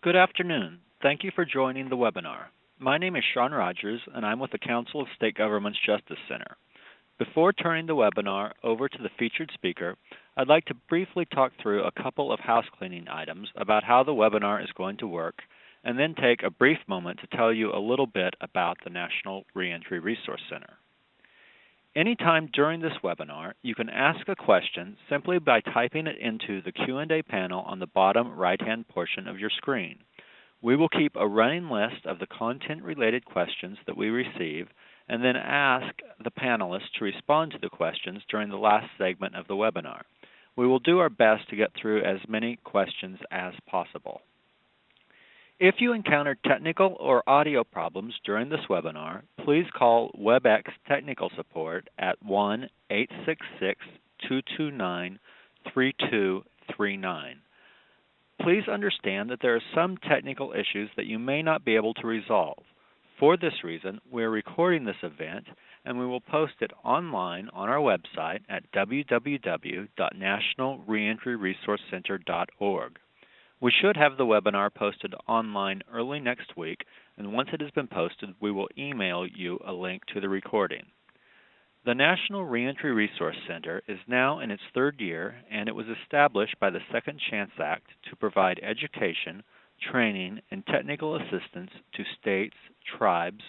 Good afternoon. Thank you for joining the webinar. My name is Sean Rogers, and I'm with the Council of State Governments Justice Center. Before turning the webinar over to the featured speaker, I'd like to briefly talk through a couple of housecleaning items about how the webinar is going to work, and then take a brief moment to tell you a little bit about the National Reentry Resource Center. Anytime during this webinar, you can ask a question simply by typing it into the Q&A panel on the bottom right-hand portion of your screen. We will keep a running list of the content-related questions that we receive and then ask the panelists to respond to the questions during the last segment of the webinar. We will do our best to get through as many questions as possible. If you encounter technical or audio problems during this webinar, please call WebEx Technical Support at 1-866-229-3239. Please understand that there are some technical issues that you may not be able to resolve. For this reason, we are recording this event, and we will post it online on our website at www.nationalreentryresourcecenter.org. We should have the webinar posted online early next week, and once it has been posted, we will email you a link to the recording. The National Reentry Resource Center is now in its third year, and it was established by the Second Chance Act to provide education, training, and technical assistance to states, tribes,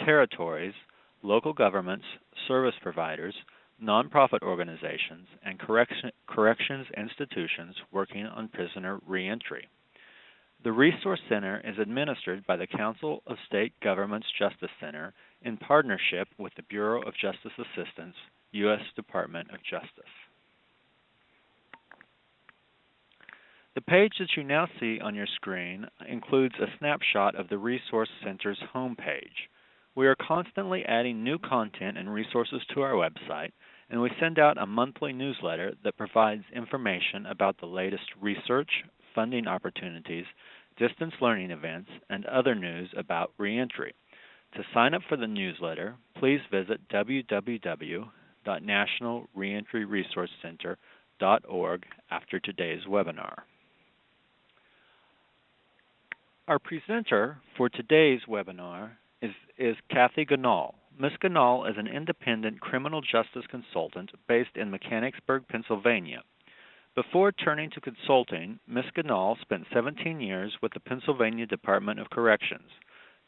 territories, local governments, service providers, nonprofit organizations, and corrections institutions working on prisoner reentry. The Resource Center is administered by the Council of State Governments Justice Center in partnership with the Bureau of Justice Assistance, U.S. Department of Justice. The page that you now see on your screen includes a snapshot of the Resource Center's homepage. We are constantly adding new content and resources to our website, and we send out a monthly newsletter that provides information about the latest research, funding opportunities, distance learning events, and other news about reentry. To sign up for the newsletter, please visit www.nationalreentryresourcecenter.org after today's webinar. Our presenter for today's webinar is Kathleen Gnall. Ms. Gnall is an independent criminal justice consultant based in Mechanicsburg, Pennsylvania. Before turning to consulting, Ms. Gnall spent 17 years with the Pennsylvania Department of Corrections.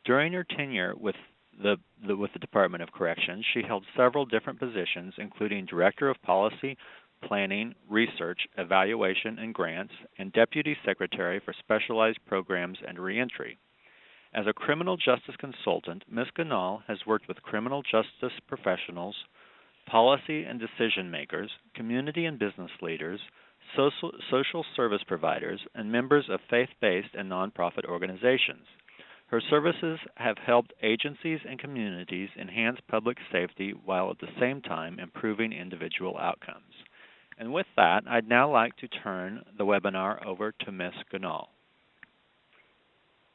During her tenure with the Department of Corrections, she held several different positions, including Director of Policy, Planning, Research, Evaluation, and Grants, and Deputy Secretary for Specialized Programs and Reentry. As a criminal justice consultant, Ms. Gnall has worked with criminal justice professionals, policy and decision makers, community and business leaders, social service providers, and members of faith-based and nonprofit organizations. Her services have helped agencies and communities enhance public safety while at the same time improving individual outcomes. And with that, I'd now like to turn the webinar over to Ms. Gnall.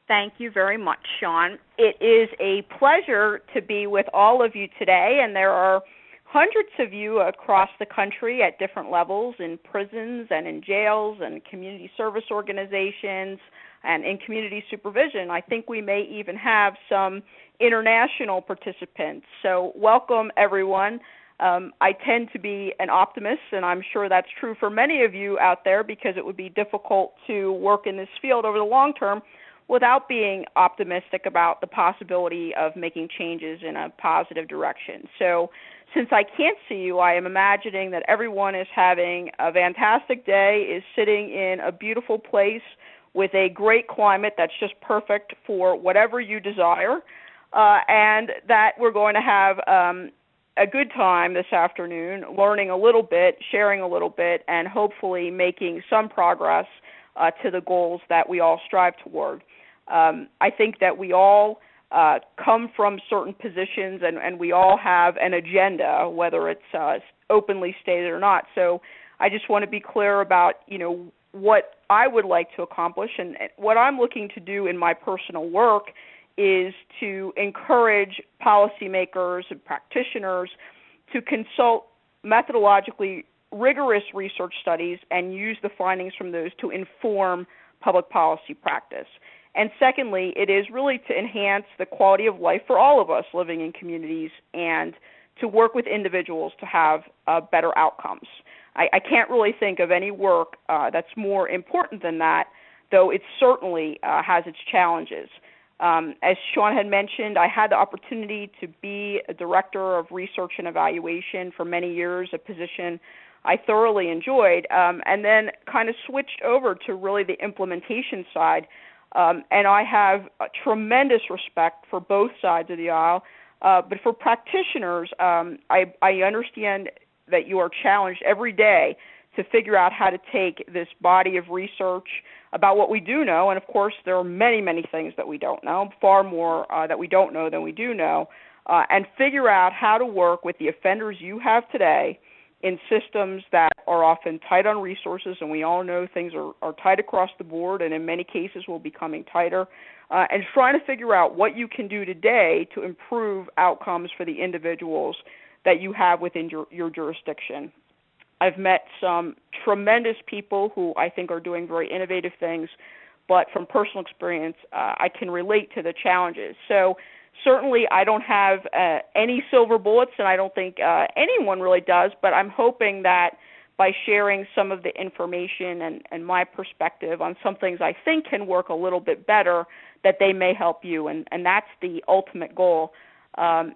Thank you very much, Sean. It is a pleasure to be with all of you today, and there are hundreds of you across the country at different levels in prisons and in jails and community service organizations and in community supervision. I think we may even have some international participants. So welcome, everyone. I tend to be an optimist, and I'm sure that's true for many of you out there, because it would be difficult to work in this field over the long term without being optimistic about the possibility of making changes in a positive direction. So since I can't see you, I am imagining that everyone is having a fantastic day, is sitting in a beautiful place with a great climate that's just perfect for whatever you desire, and that we're going to have a good time this afternoon, learning a little bit, sharing a little bit, and hopefully making some progress to the goals that we all strive toward. I think that we all come from certain positions, and we all have an agenda, whether it's openly stated or not. So I just want to be clear about, what I would like to accomplish, and what I'm looking to do in my personal work is to encourage policymakers and practitioners to consult methodologically rigorous research studies and use the findings from those to inform public policy practice. And secondly, it is really to enhance the quality of life for all of us living in communities and to work with individuals to have better outcomes. I can't really think of any work that's more important than that, though it certainly has its challenges. As Sean had mentioned, I had the opportunity to be a director of research and evaluation for many years, a position I thoroughly enjoyed, and then kind of switched over to really the implementation side. And I have a tremendous respect for both sides of the aisle. But for practitioners, I understand that you are challenged every day to figure out how to take this body of research about what we do know, and of course there are many, many things that we don't know, far more that we don't know than we do know, and figure out how to work with the offenders you have today in systems that are often tight on resources, and we all know things are tight across the board, and in many cases will be becoming tighter, and trying to figure out what you can do today to improve outcomes for the individuals that you have within your jurisdiction. I've met some tremendous people who I think are doing very innovative things, but from personal experience, I can relate to the challenges. So certainly I don't have any silver bullets, and I don't think anyone really does, but I'm hoping that by sharing some of the information and my perspective on some things I think can work a little bit better, that they may help you, and that's the ultimate goal.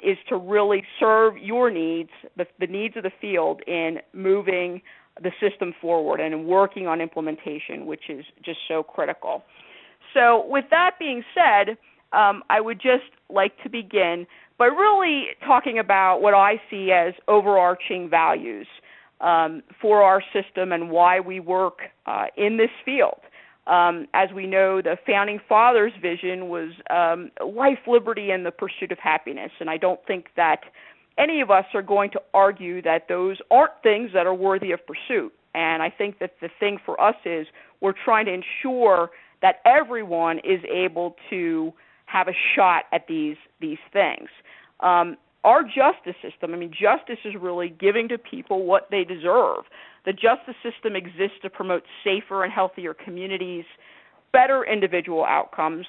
Is to really serve your needs, the needs of the field in moving the system forward and in working on implementation, which is just so critical. So with that being said, I would just like to begin by really talking about what I see as overarching values for our system and why we work in this field. As we know, the Founding Fathers' vision was life, liberty, and the pursuit of happiness, and I don't think that any of us are going to argue that those aren't things that are worthy of pursuit. And I think that the thing for us is we're trying to ensure that everyone is able to have a shot at these things. Our justice system, justice is really giving to people what they deserve. The justice system exists to promote safer and healthier communities, better individual outcomes,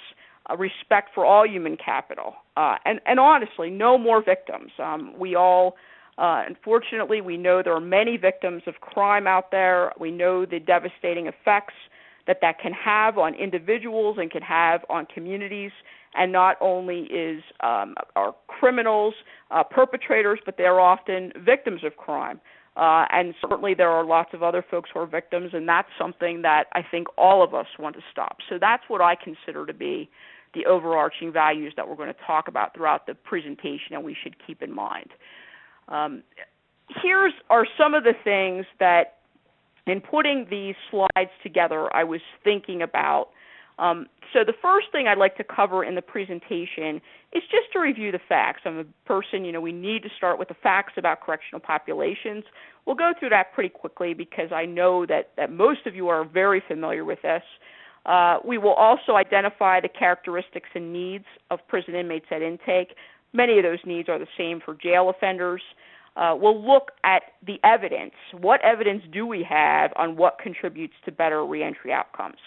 respect for all human capital, and honestly, no more victims. We all, unfortunately, we know there are many victims of crime out there. We know the devastating effects that can have on individuals and can have on communities. And not only are criminals perpetrators, but they're often victims of crime. And certainly there are lots of other folks who are victims, and that's something that I think all of us want to stop. So that's what I consider to be the overarching values that we're going to talk about throughout the presentation, and we should keep in mind. Here are some of the things that, in putting these slides together, I was thinking about. So the first thing I'd like to cover in the presentation is just to review the facts. I'm a person, we need to start with the facts about correctional populations. We'll go through that pretty quickly because I know that most of you are very familiar with this. We will also identify the characteristics and needs of prison inmates at intake. Many of those needs are the same for jail offenders. We'll look at the evidence. What evidence do we have on what contributes to better reentry outcomes?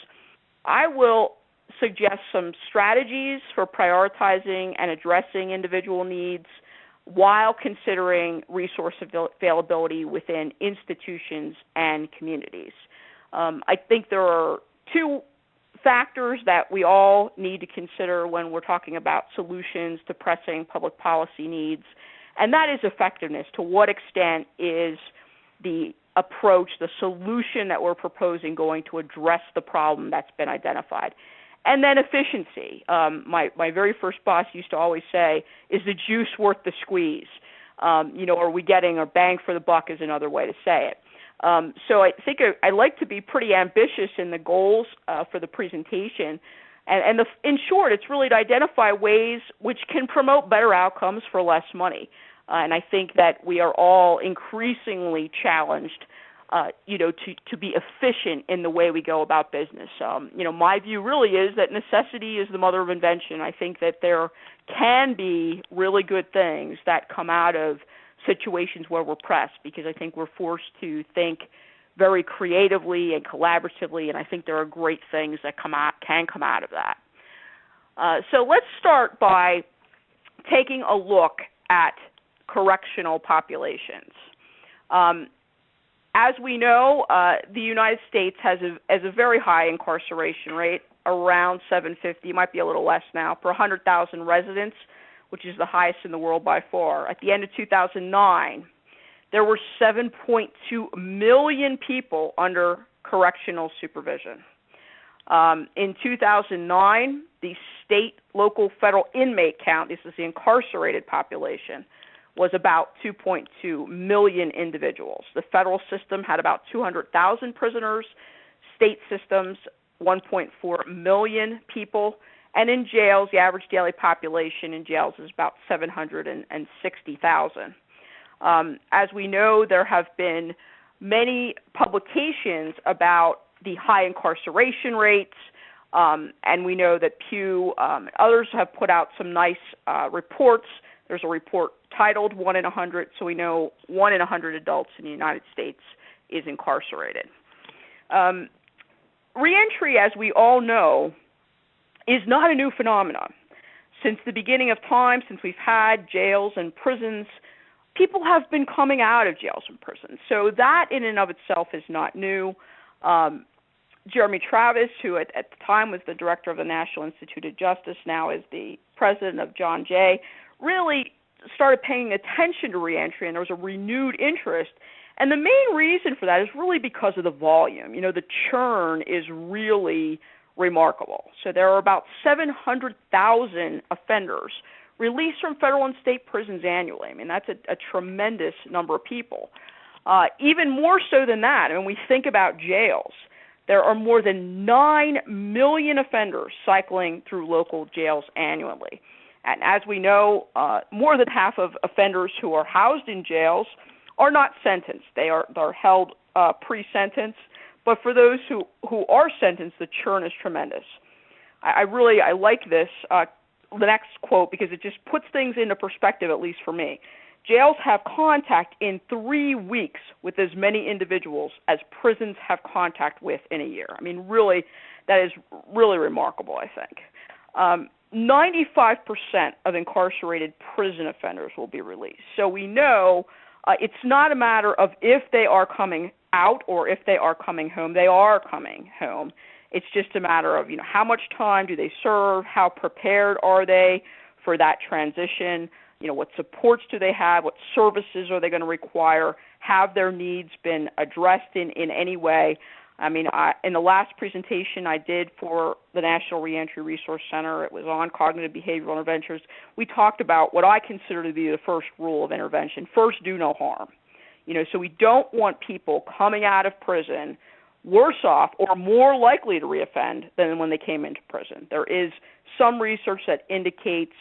I will suggest some strategies for prioritizing and addressing individual needs while considering resource availability within institutions and communities. I think there are two factors that we all need to consider when we're talking about solutions to pressing public policy needs, and that is effectiveness. To what extent is the approach, the solution that we're proposing, going to address the problem that's been identified? And then efficiency. My very first boss used to always say, is the juice worth the squeeze? Are we getting our bang for the buck is another way to say it. So I think I like to be pretty ambitious in the goals for the presentation. And in short, it's really to identify ways which can promote better outcomes for less money. And I think that we are all increasingly challenged, to be efficient in the way we go about business. My view really is that necessity is the mother of invention. I think that there can be really good things that come out of situations where we're pressed, because I think we're forced to think very creatively and collaboratively, and I think there are great things that can come out of that. So let's start by taking a look at correctional populations. As we know, the United States has a very high incarceration rate, around 750, might be a little less now, per 100,000 residents, which is the highest in the world by far. At the end of 2009, there were 7.2 million people under correctional supervision. In 2009, the state, local, federal inmate count, this is the incarcerated population, was about 2.2 million individuals. The federal system had about 200,000 prisoners, state systems 1.4 million people, and in jails, the average daily population in jails is about 760,000. As we know, there have been many publications about the high incarceration rates, and we know that Pew and others have put out some nice reports. There's a report titled 1 in 100, so we know 1 in 100 adults in the United States is incarcerated. Reentry, as we all know, is not a new phenomenon. Since the beginning of time, since we've had jails and prisons, people have been coming out of jails and prisons. So that in and of itself is not new. Jeremy Travis, who at the time was the director of the National Institute of Justice, now is the president of John Jay, really started paying attention to reentry, and there was a renewed interest. And the main reason for that is really because of the volume. You know, the churn is really remarkable. So there are about 700,000 offenders released from federal and state prisons annually. I mean, that's a tremendous number of people. Even more so than that, when we think about jails, there are more than 9 million offenders cycling through local jails annually. And as we know, more than half of offenders who are housed in jails are not sentenced. They're held pre-sentence. But for those who are sentenced, the churn is tremendous. I like this, the next quote, because it just puts things into perspective, at least for me. Jails have contact in 3 weeks with as many individuals as prisons have contact with in a year. I mean, really, that is really remarkable, I think. 95% of incarcerated prison offenders will be released. So we know it's not a matter of if they are coming out or if they are coming home. They are coming home. It's just a matter of, how much time do they serve, how prepared are they for that transition, what supports do they have, what services are they going to require, have their needs been addressed in any way. I mean, in the last presentation I did for the National Reentry Resource Center, it was on cognitive behavioral interventions. We talked about what I consider to be the first rule of intervention. First, do no harm. So we don't want people coming out of prison worse off or more likely to reoffend than when they came into prison. There is some research that indicates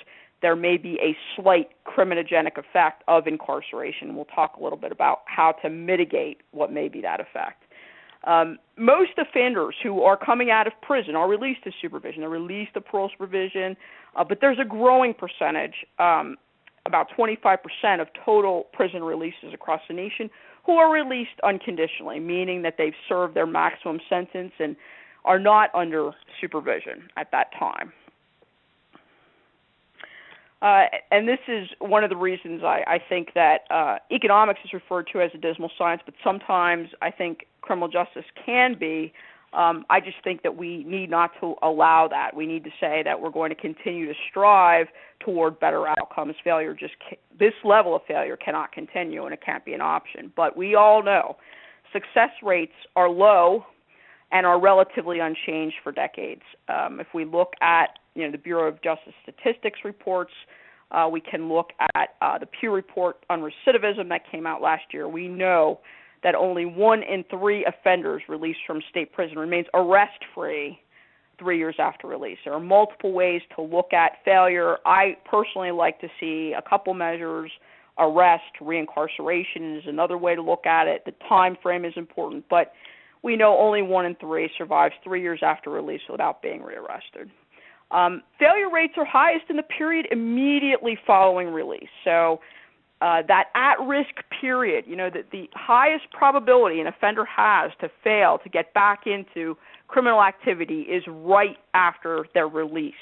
there may be a slight criminogenic effect of incarceration. We'll talk a little bit about how to mitigate what may be that effect. Most offenders who are coming out of prison are released to supervision. They're released to parole supervision, but there's a growing percentage, about 25% of total prison releases across the nation, who are released unconditionally, meaning that they've served their maximum sentence and are not under supervision at that time. And this is one of the reasons I think that economics is referred to as a dismal science, but sometimes I think criminal justice can be. I just think that we need not to allow that. We need to say that we're going to continue to strive toward better outcomes. This level of failure cannot continue, and it can't be an option. But we all know success rates are low and are relatively unchanged for decades. If we look at the Bureau of Justice Statistics reports, we can look at the Pew report on recidivism that came out last year. We know that only 1 in 3 offenders released from state prison remains arrest-free 3 years after release. There are multiple ways to look at failure. I personally like to see a couple measures. Arrest, reincarceration is another way to look at it. The time frame is important, but we know only 1 in 3 survives 3 years after release without being rearrested. Failure rates are highest in the period immediately following release. So that at-risk period, that the highest probability an offender has to fail to get back into criminal activity is right after they're released.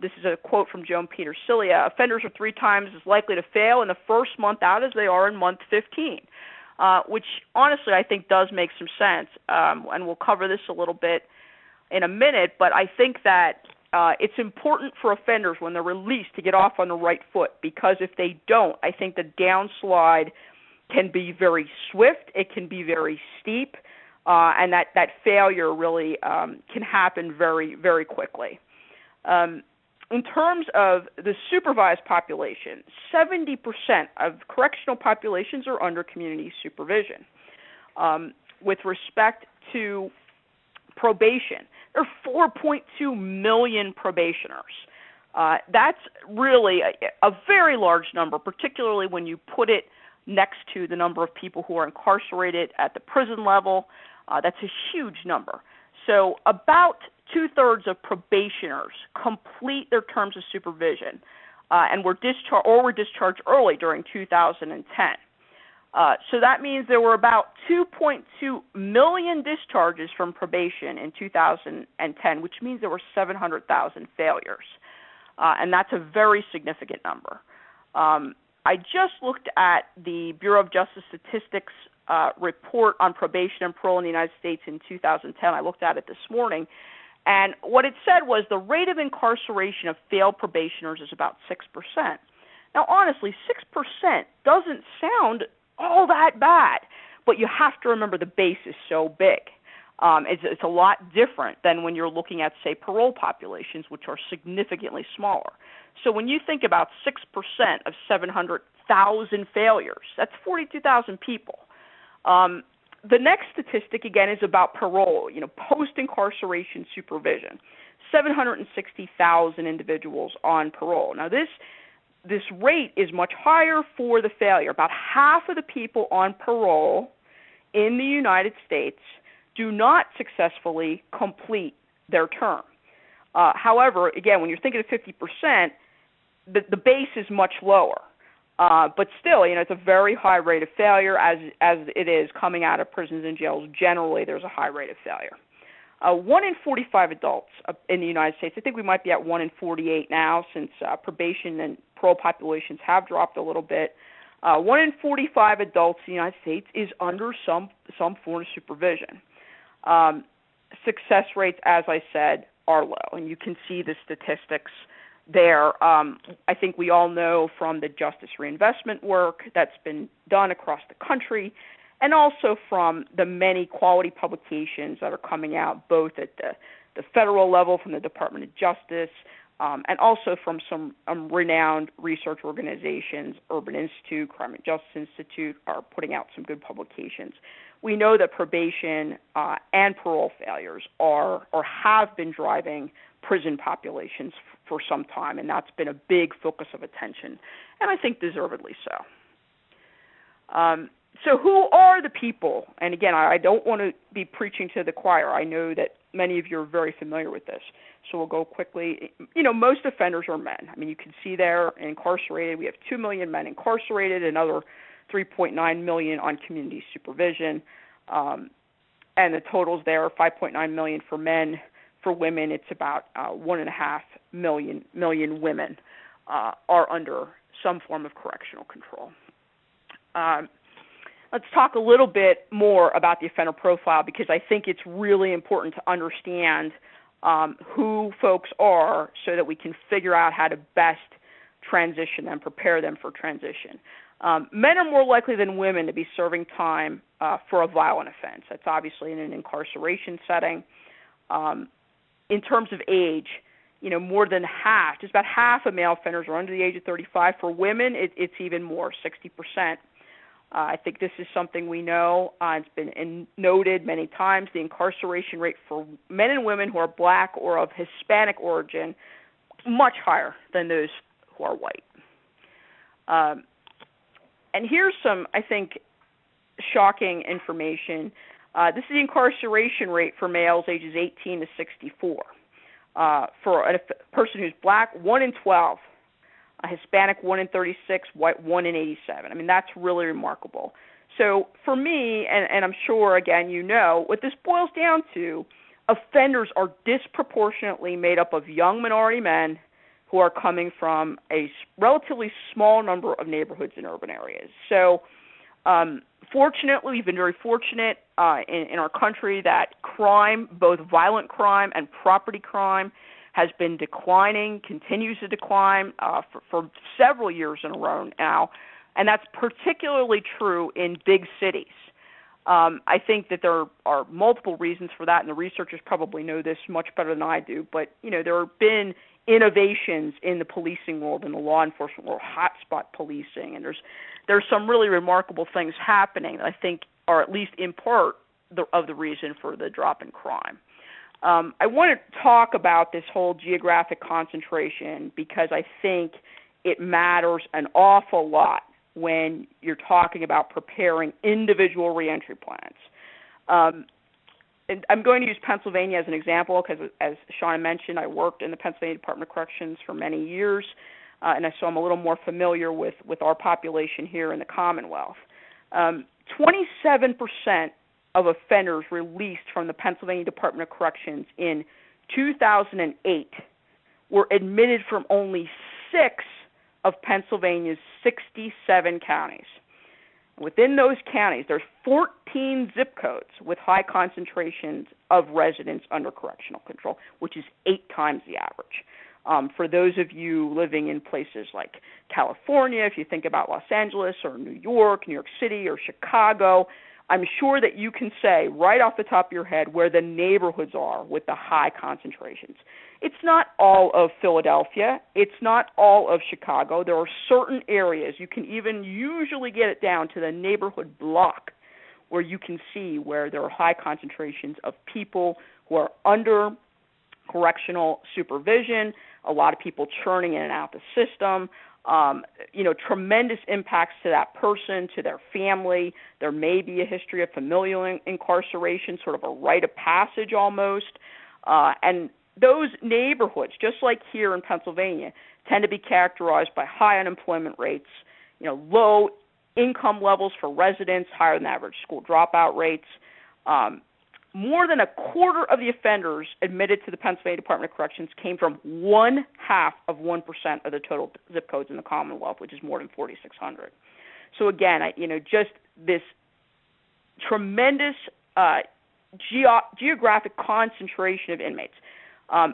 This is a quote from Joan Petersilia. Offenders are 3 times as likely to fail in the first month out as they are in month 15, which honestly I think does make some sense, and we'll cover this a little bit in a minute, but I think that it's important for offenders when they're released to get off on the right foot, because if they don't, I think the downslide can be very swift, it can be very steep, and that failure really can happen very, very quickly. In terms of the supervised population, 70% of correctional populations are under community supervision. With respect to probation, there are 4.2 million probationers. That's really a very large number, particularly when you put it next to the number of people who are incarcerated at the prison level. That's a huge number. So about 2/3 of probationers complete their terms of supervision and were discharged early during 2010. So that means there were about 2.2 million discharges from probation in 2010, which means there were 700,000 failures. And that's a very significant number. I just looked at the Bureau of Justice Statistics report on probation and parole in the United States in 2010. I looked at it this morning. And what it said was the rate of incarceration of failed probationers is about 6%. Now, honestly, 6% doesn't sound all that bad, but you have to remember the base is so big. It's a lot different than when you're looking at, say, parole populations, which are significantly smaller. So when you think about 6% of 700,000 failures, that's 42,000 people. The next statistic, again, is about parole, post-incarceration supervision. 760,000 individuals on parole. Now, this rate is much higher for the failure. About half of the people on parole in the United States do not successfully complete their term. However, again, when you're thinking of 50%, the base is much lower. But still, it's a very high rate of failure as it is coming out of prisons and jails. Generally, there's a high rate of failure. 1 in 45 adults in the United States, I think we might be at 1 in 48 now since probation and parole populations have dropped a little bit. 1 in 45 adults in the United States is under some form of supervision. Success rates, as I said, are low, and you can see the statistics there. I think we all know from the justice reinvestment work that's been done across the country, and also from the many quality publications that are coming out both at the federal level from the Department of Justice and also from some renowned research organizations. Urban Institute, Crime and Justice Institute are putting out some good publications. We know that probation and parole failures are or have been driving prison populations for some time, and that's been a big focus of attention, and I think deservedly so. So who are the people? And again, I don't want to be preaching to the choir. I know that many of you are very familiar with this, so we'll go quickly. Most offenders are men. I mean, you can see there incarcerated. We have 2 million men incarcerated, another 3.9 million on community supervision, and the totals there are 5.9 million for men. For women, it's about 1.5 million women are under some form of correctional control. Let's talk a little bit more about the offender profile, because I think it's really important to understand who folks are so that we can figure out how to best transition them, prepare them for transition. Men are more likely than women to be serving time for a violent offense. That's obviously in an incarceration setting. In terms of age, more than half, just about half of male offenders are under the age of 35. For women, it's even more, 60%. I think this is something we know. It's been noted many times. The incarceration rate for men and women who are black or of Hispanic origin, much higher than those who are white. And here's some, I think, shocking information. This is the incarceration rate for males ages 18 to 64. For a person who's black, 1 in 12 a Hispanic 1 in 36, white 1 in 87. I mean, that's really remarkable. So for me, and I'm sure, again, you know, what this boils down to, offenders are disproportionately made up of young minority men who are coming from a relatively small number of neighborhoods in urban areas. So fortunately, we've been very fortunate in our country that crime, both violent crime and property crime, has been declining, continues to decline for several years in a row now, and that's particularly true in big cities. I think that there are multiple reasons for that, and the researchers probably know this much better than I do, but there have been innovations in the policing world, in the law enforcement world, hotspot policing, and there's some really remarkable things happening that I think are at least in part of the reason for the drop in crime. I want to talk about this whole geographic concentration because I think it matters an awful lot when you're talking about preparing individual reentry plans. And I'm going to use Pennsylvania as an example because, as Shauna mentioned, I worked in the Pennsylvania Department of Corrections for many years, and so I'm a little more familiar with our population here in the Commonwealth. 27% of offenders released from the Pennsylvania Department of Corrections in 2008 were admitted from only 6 of Pennsylvania's 67 counties. Within those counties, there's 14 zip codes with high concentrations of residents under correctional control, which is 8 times the average. For those of you living in places like California, if you think about Los Angeles or New York City, or Chicago, I'm sure that you can say right off the top of your head where the neighborhoods are with the high concentrations. It's not all of Philadelphia. It's not all of Chicago. There are certain areas. You can even usually get it down to the neighborhood block where you can see where there are high concentrations of people who are under correctional supervision, a lot of people churning in and out the system, tremendous impacts to that person, to their family. There may be a history of familial incarceration, sort of a rite of passage almost. And those neighborhoods, just like here in Pennsylvania, tend to be characterized by high unemployment rates, low income levels for residents, higher than average school dropout rates. More than a quarter of the offenders admitted to the Pennsylvania Department of Corrections came from 1/2 of 1% of the total zip codes in the Commonwealth, which is more than 4,600. So again, just this tremendous geographic concentration of inmates.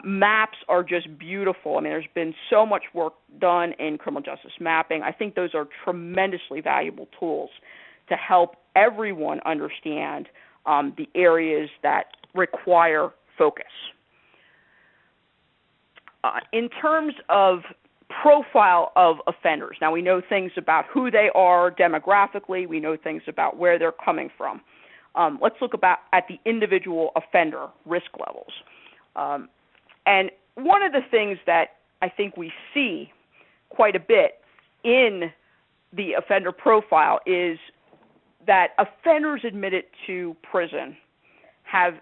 Maps are just beautiful. I mean, there's been so much work done in criminal justice mapping. I think those are tremendously valuable tools to help everyone understand the areas that require focus. In terms of profile of offenders, now we know things about who they are demographically. We know things about where they're coming from. Let's look at the individual offender risk levels. And one of the things that I think we see quite a bit in the offender profile is that offenders admitted to prison have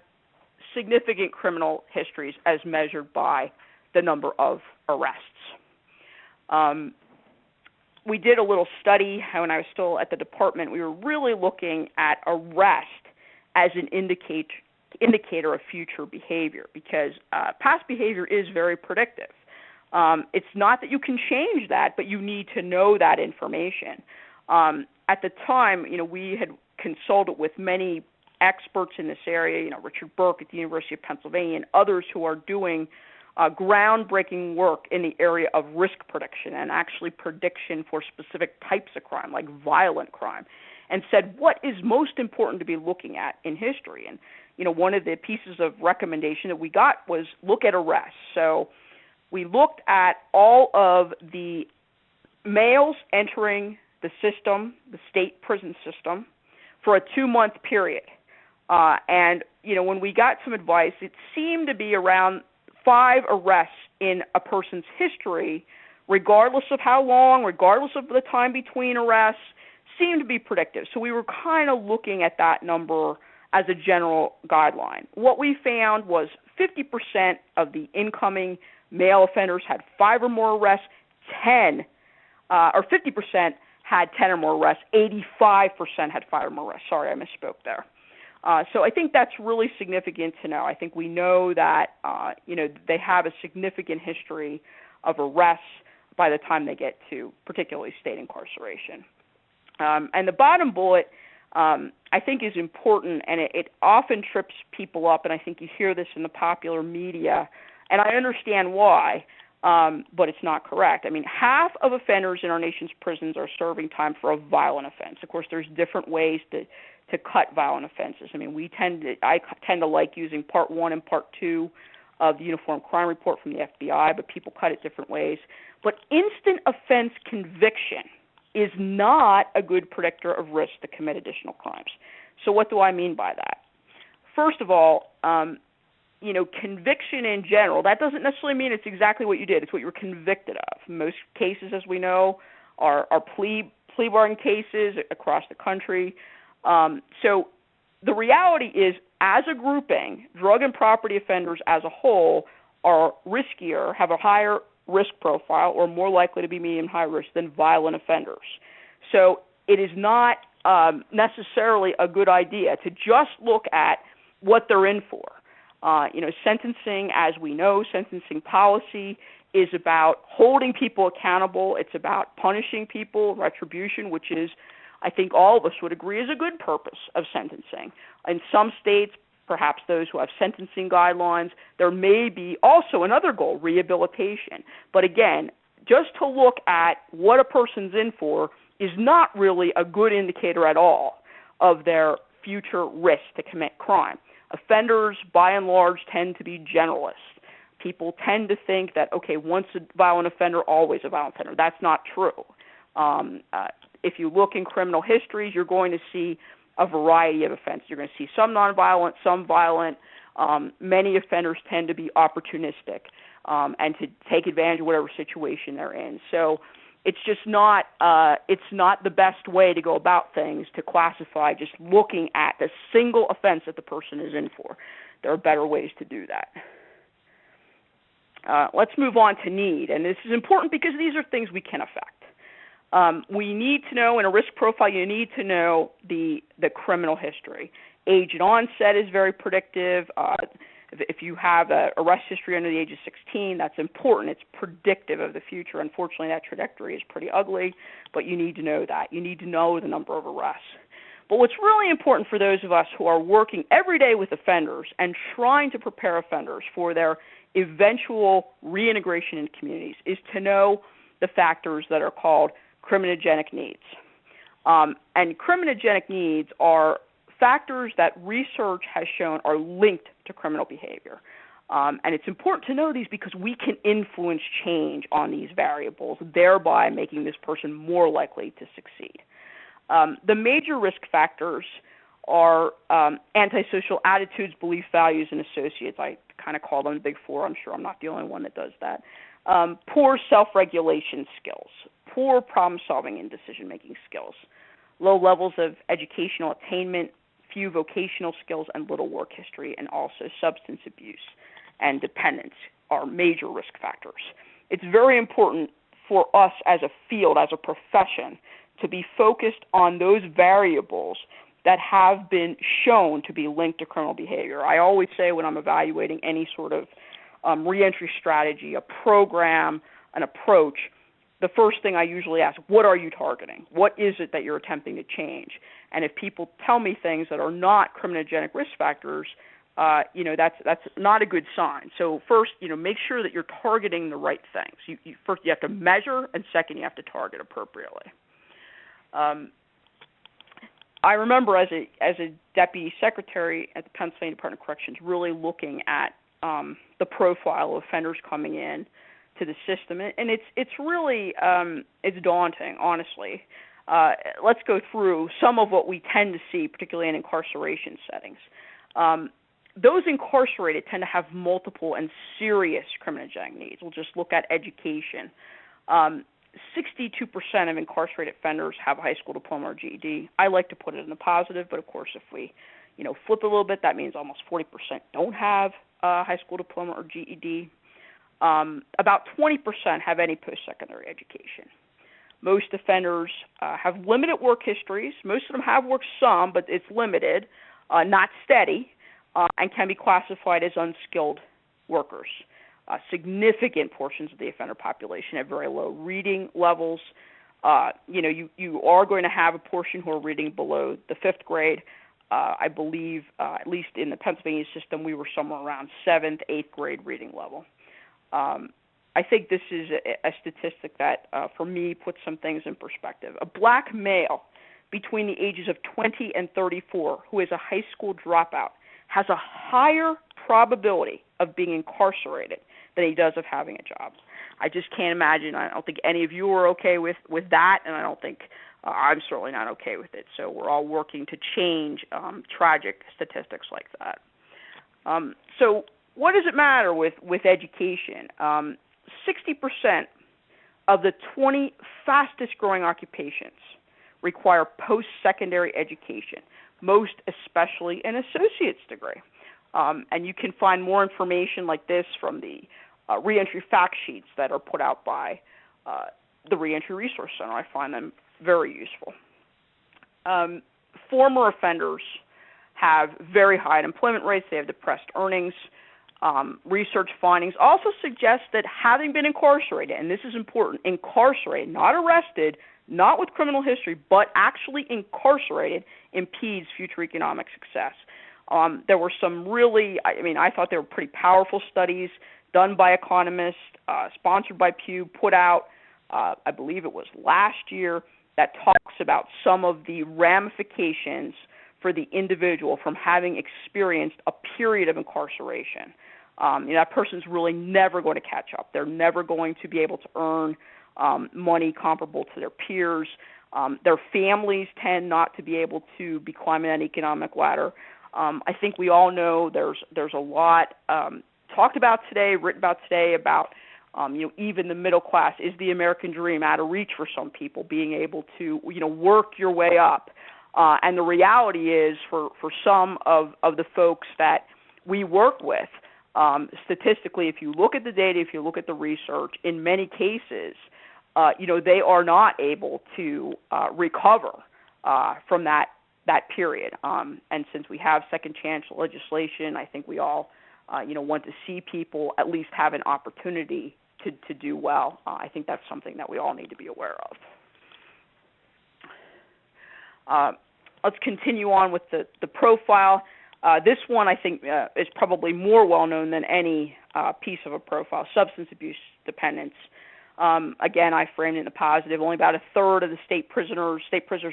significant criminal histories as measured by the number of arrests. We did a little study when I was still at the department. We were really looking at arrest as an indicator of future behavior because past behavior is very predictive. It's not that you can change that, but you need to know that information. At the time, we had consulted with many experts in this area, Richard Burke at the University of Pennsylvania and others who are doing groundbreaking work in the area of risk prediction and actually prediction for specific types of crime, like violent crime, and said what is most important to be looking at in history. And, one of the pieces of recommendation that we got was look at arrests. So we looked at all of the males entering the system, the state prison system, for a 2-month period. And, when we got some advice, it seemed to be around 5 arrests in a person's history, regardless of how long, regardless of the time between arrests, seemed to be predictive. So we were kind of looking at that number as a general guideline. What we found was 50% of the incoming male offenders had 5 or more arrests, 10 or 50% had 10 or more arrests. 85% had 5 or more arrests. Sorry, I misspoke there. So I think that's really significant to know. I think we know that, they have a significant history of arrests by the time they get to particularly state incarceration. And the bottom bullet, I think, is important, and it often trips people up, and I think you hear this in the popular media, and I understand why, but it's not correct. I mean, half of offenders in our nation's prisons are serving time for a violent offense. Of course, there's different ways to cut violent offenses. I mean, I tend to like using Part 1 and Part 2 of the Uniform Crime Report from the FBI, but people cut it different ways. But instant offense conviction is not a good predictor of risk to commit additional crimes. So what do I mean by that? First of all, conviction in general, that doesn't necessarily mean it's exactly what you did. It's what you were convicted of. Most cases, as we know, are plea bargain cases across the country. So the reality is, as a grouping, drug and property offenders as a whole are riskier, have a higher risk profile, or more likely to be medium high risk than violent offenders. So it is not necessarily a good idea to just look at what they're in for. Sentencing, as we know, sentencing policy is about holding people accountable. It's about punishing people, retribution, which is, I think all of us would agree, is a good purpose of sentencing. In some states, perhaps those who have sentencing guidelines, there may be also another goal, rehabilitation. But again, just to look at what a person's in for is not really a good indicator at all of their future risk to commit crime. Offenders, by and large, tend to be generalists. People tend to think that, okay, once a violent offender, always a violent offender. That's not true. If you look in criminal histories, you're going to see a variety of offenses. You're going to see some nonviolent, some violent. Many offenders tend to be opportunistic and to take advantage of whatever situation they're in. So it's just not the best way to go about things, to classify just looking at the single offense that the person is in for. There are better ways to do that. Let's move on to need, and this is important because these are things we can affect. We need to know, in a risk profile, you need to know the criminal history. Age and onset is very predictive. If you have an arrest history under the age of 16, that's important. It's predictive of the future. Unfortunately, that trajectory is pretty ugly, but you need to know that. You need to know the number of arrests. But what's really important for those of us who are working every day with offenders and trying to prepare offenders for their eventual reintegration in communities is to know the factors that are called criminogenic needs. And criminogenic needs are factors that research has shown are linked to criminal behavior. And it's important to know these because we can influence change on these variables, thereby making this person more likely to succeed. The major risk factors are antisocial attitudes, beliefs, values, and associates. I kind of call them the big four. I'm sure I'm not the only one that does that. Poor self-regulation skills, poor problem-solving and decision-making skills, low levels of educational attainment, few vocational skills, and little work history, and also substance abuse and dependence are major risk factors. It's very important for us as a field, as a profession, to be focused on those variables that have been shown to be linked to criminal behavior. I always say when I'm evaluating any sort of reentry strategy, a program, an approach, the first thing I usually ask, what are you targeting? What is it that you're attempting to change? And if people tell me things that are not criminogenic risk factors, that's not a good sign. So first, make sure that you're targeting the right things. First, you have to measure, and second, you have to target appropriately. I remember as a deputy secretary at the Pennsylvania Department of Corrections really looking at the profile of offenders coming in to the system, and it's really it's daunting, honestly. Let's go through some of what we tend to see, particularly in incarceration settings. Those incarcerated tend to have multiple and serious criminogenic needs. We'll just look at education. 62% of incarcerated offenders have a high school diploma or GED. I like to put it in the positive, but of course if we flip it a little bit, that means almost 40% don't have a high school diploma or GED. About 20% have any post-secondary education. Most offenders have limited work histories. Most of them have worked some, but it's limited, not steady, and can be classified as unskilled workers. Significant portions of the offender population have very low reading levels. You are going to have a portion who are reading below the 5th grade. I believe, at least in the Pennsylvania system, we were somewhere around 7th, 8th grade reading level. I think this is a statistic that, for me, puts some things in perspective. A black male between the ages of 20 and 34 who is a high school dropout has a higher probability of being incarcerated than he does of having a job. I just can't imagine. I don't think any of you are okay with that, and I don't think I'm certainly not okay with it. So we're all working to change tragic statistics like that. So what does it matter with education? 60% of the 20 fastest growing occupations require post-secondary education, most especially an associate's degree. And you can find more information like this from the Reentry fact sheets that are put out by the Reentry Resource Center. I find them very useful. Former offenders have very high unemployment rates. They have depressed earnings. Research findings also suggest that having been incarcerated, and this is important, incarcerated, not arrested, not with criminal history, but actually incarcerated, impedes future economic success. There were some really, I thought they were pretty powerful studies done by economists, sponsored by Pew, put out, I believe it was last year, that talks about some of the ramifications for the individual from having experienced a period of incarceration. That person's really never going to catch up. They're never going to be able to earn money comparable to their peers. Their families tend not to be able to be climbing that economic ladder. I think we all know there's a lot talked about today, written about today about even the middle class. Is the American dream out of reach for some people, being able to work your way up? And the reality is for some of the folks that we work with, statistically, if you look at the data, if you look at the research, in many cases, they are not able to recover from that period. And since we have second chance legislation, I think we all want to see people at least have an opportunity to do well. I think that's something that we all need to be aware of. Let's continue on with the profile. This one, I think, is probably more well-known than any piece of a profile, substance abuse dependence. Again, I framed it in the positive. Only about a third of the state prisoners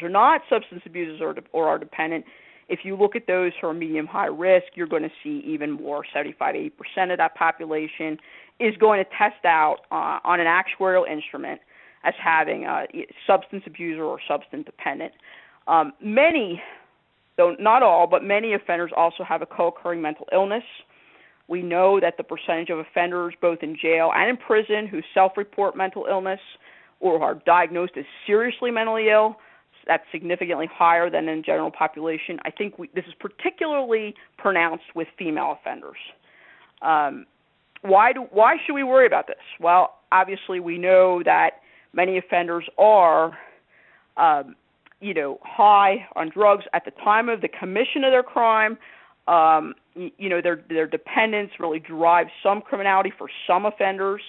are not substance abusers or are dependent. If you look at those who are medium-high risk, you're going to see even more. 75-80% of that population is going to test out on an actuarial instrument as having a substance abuser or substance dependent. Many, though not all, but many offenders also have a co-occurring mental illness. We know that the percentage of offenders both in jail and in prison who self-report mental illness or are diagnosed as seriously mentally ill, that's significantly higher than in the general population. I think this is particularly pronounced with female offenders. Why should we worry about this? Well, obviously we know that many offenders are high on drugs at the time of the commission of their crime. Their dependence really drives some criminality for some offenders.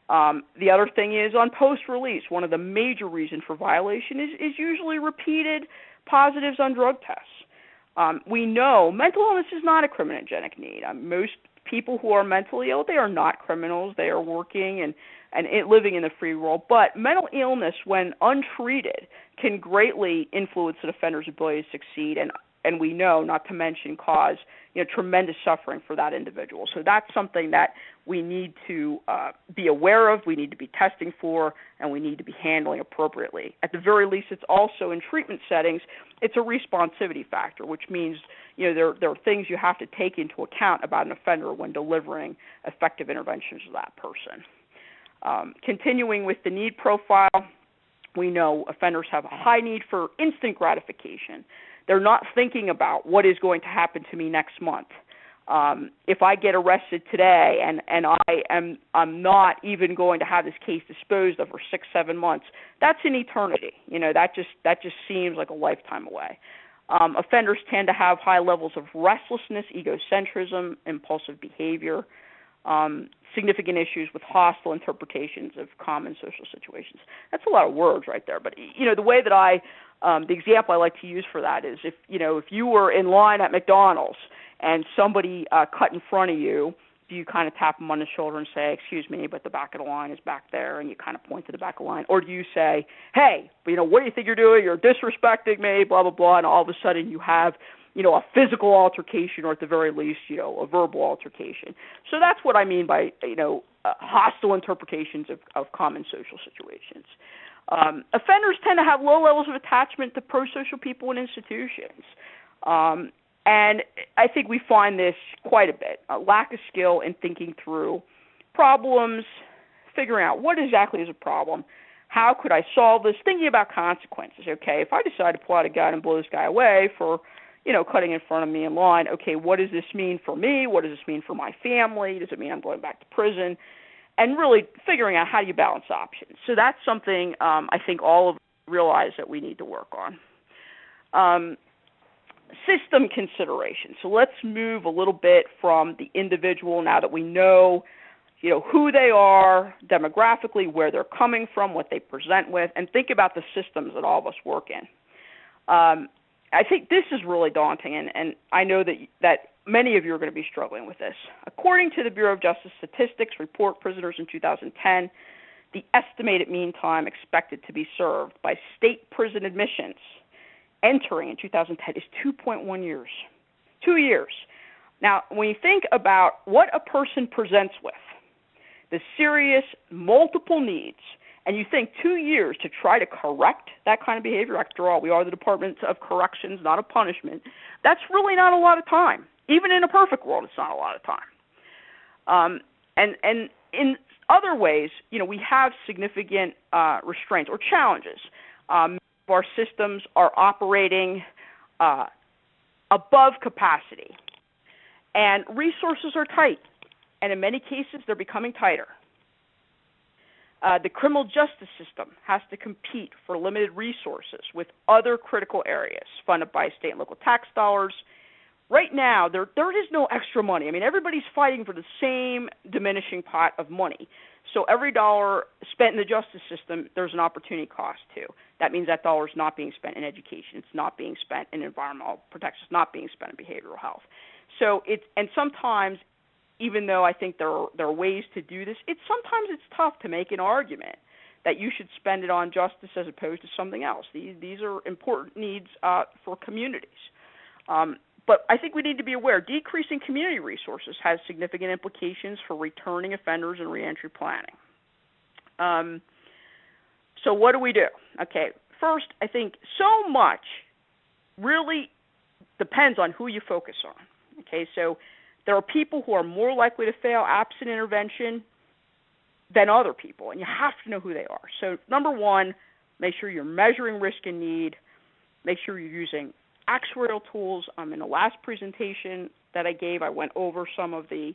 The other thing is on post-release, one of the major reasons for violation is usually repeated positives on drug tests. We know mental illness is not a criminogenic need. Most people who are mentally ill, they are not criminals. They are working and living in the free world. But mental illness, when untreated, can greatly influence an offender's ability to succeed, and we know, not to mention cause tremendous suffering for that individual. So that's something that we need to be aware of, we need to be testing for, and we need to be handling appropriately. At the very least, it's also in treatment settings, it's a responsivity factor, which means there are things you have to take into account about an offender when delivering effective interventions to that person. Continuing with the need profile, we know offenders have a high need for instant gratification. They're not thinking about what is going to happen to me next month. If I get arrested today and I'm not even going to have this case disposed of for 6-7 months, that's an eternity. That just seems like a lifetime away. Offenders tend to have high levels of restlessness, egocentrism, impulsive behavior, significant issues with hostile interpretations of common social situations. That's a lot of words right there, but the way that the example I like to use for that is if you were in line at McDonald's and somebody cut in front of you, do you kind of tap them on the shoulder and say, "Excuse me, but the back of the line is back there," and you kind of point to the back of the line? Or do you say, "Hey, what do you think you're doing? You're disrespecting me, blah, blah, blah," and all of a sudden you have, a physical altercation, or at the very least, a verbal altercation. So that's what I mean by, hostile interpretations of common social situations. Offenders tend to have low levels of attachment to pro-social people and institutions. And I think we find this quite a bit, a lack of skill in thinking through problems, figuring out what exactly is a problem, how could I solve this, thinking about consequences. Okay, if I decide to pull out a gun and blow this guy away for, cutting in front of me in line, okay, what does this mean for me? What does this mean for my family? Does it mean I'm going back to prison? And really figuring out how do you balance options. So that's something I think all of us realize that we need to work on. System consideration. So let's move a little bit from the individual now that we know, who they are demographically, where they're coming from, what they present with, and think about the systems that all of us work in. I think this is really daunting, and I know that many of you are going to be struggling with this. According to the Bureau of Justice Statistics report, prisoners in 2010, the estimated mean time expected to be served by state prison admissions entering in 2010 is 2.1 years. 2 years. Now, when you think about what a person presents with, the serious multiple needs, and you think 2 years to try to correct that kind of behavior, after all, we are the Department of Corrections, not of punishment, that's really not a lot of time. Even in a perfect world, it's not a lot of time. And in other ways, we have significant restraints or challenges. Our systems are operating above capacity, and resources are tight, and in many cases, they're becoming tighter. The criminal justice system has to compete for limited resources with other critical areas funded by state and local tax dollars. Right now, there is no extra money. I mean, everybody's fighting for the same diminishing pot of money. So every dollar spent in the justice system, there's an opportunity cost too. That means that dollar is not being spent in education. It's not being spent in environmental protection. It's not being spent in behavioral health. So and sometimes, even though I think there are ways to do this, sometimes it's tough to make an argument that you should spend it on justice as opposed to something else. These are important needs for communities. But I think we need to be aware, decreasing community resources has significant implications for returning offenders and reentry planning. So what do we do? Okay, first, I think so much really depends on who you focus on. Okay, so there are people who are more likely to fail absent intervention than other people, and you have to know who they are. So number one, make sure you're measuring risk and need. Make sure you're using actuarial tools. In the last presentation that I gave, I went over some of the,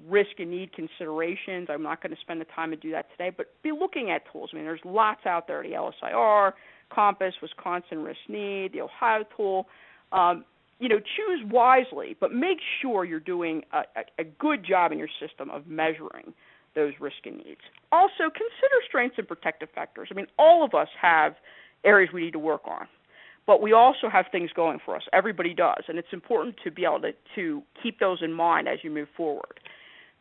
risk and need considerations. I'm not going to spend the time to do that today, but be looking at tools. I mean, there's lots out there, the LSIR, Compass, Wisconsin Risk Need, the Ohio tool. Choose wisely, but make sure you're doing a good job in your system of measuring those risk and needs. Also, consider strengths and protective factors. I mean, all of us have areas we need to work on, but we also have things going for us. Everybody does, and it's important to be able to keep those in mind as you move forward.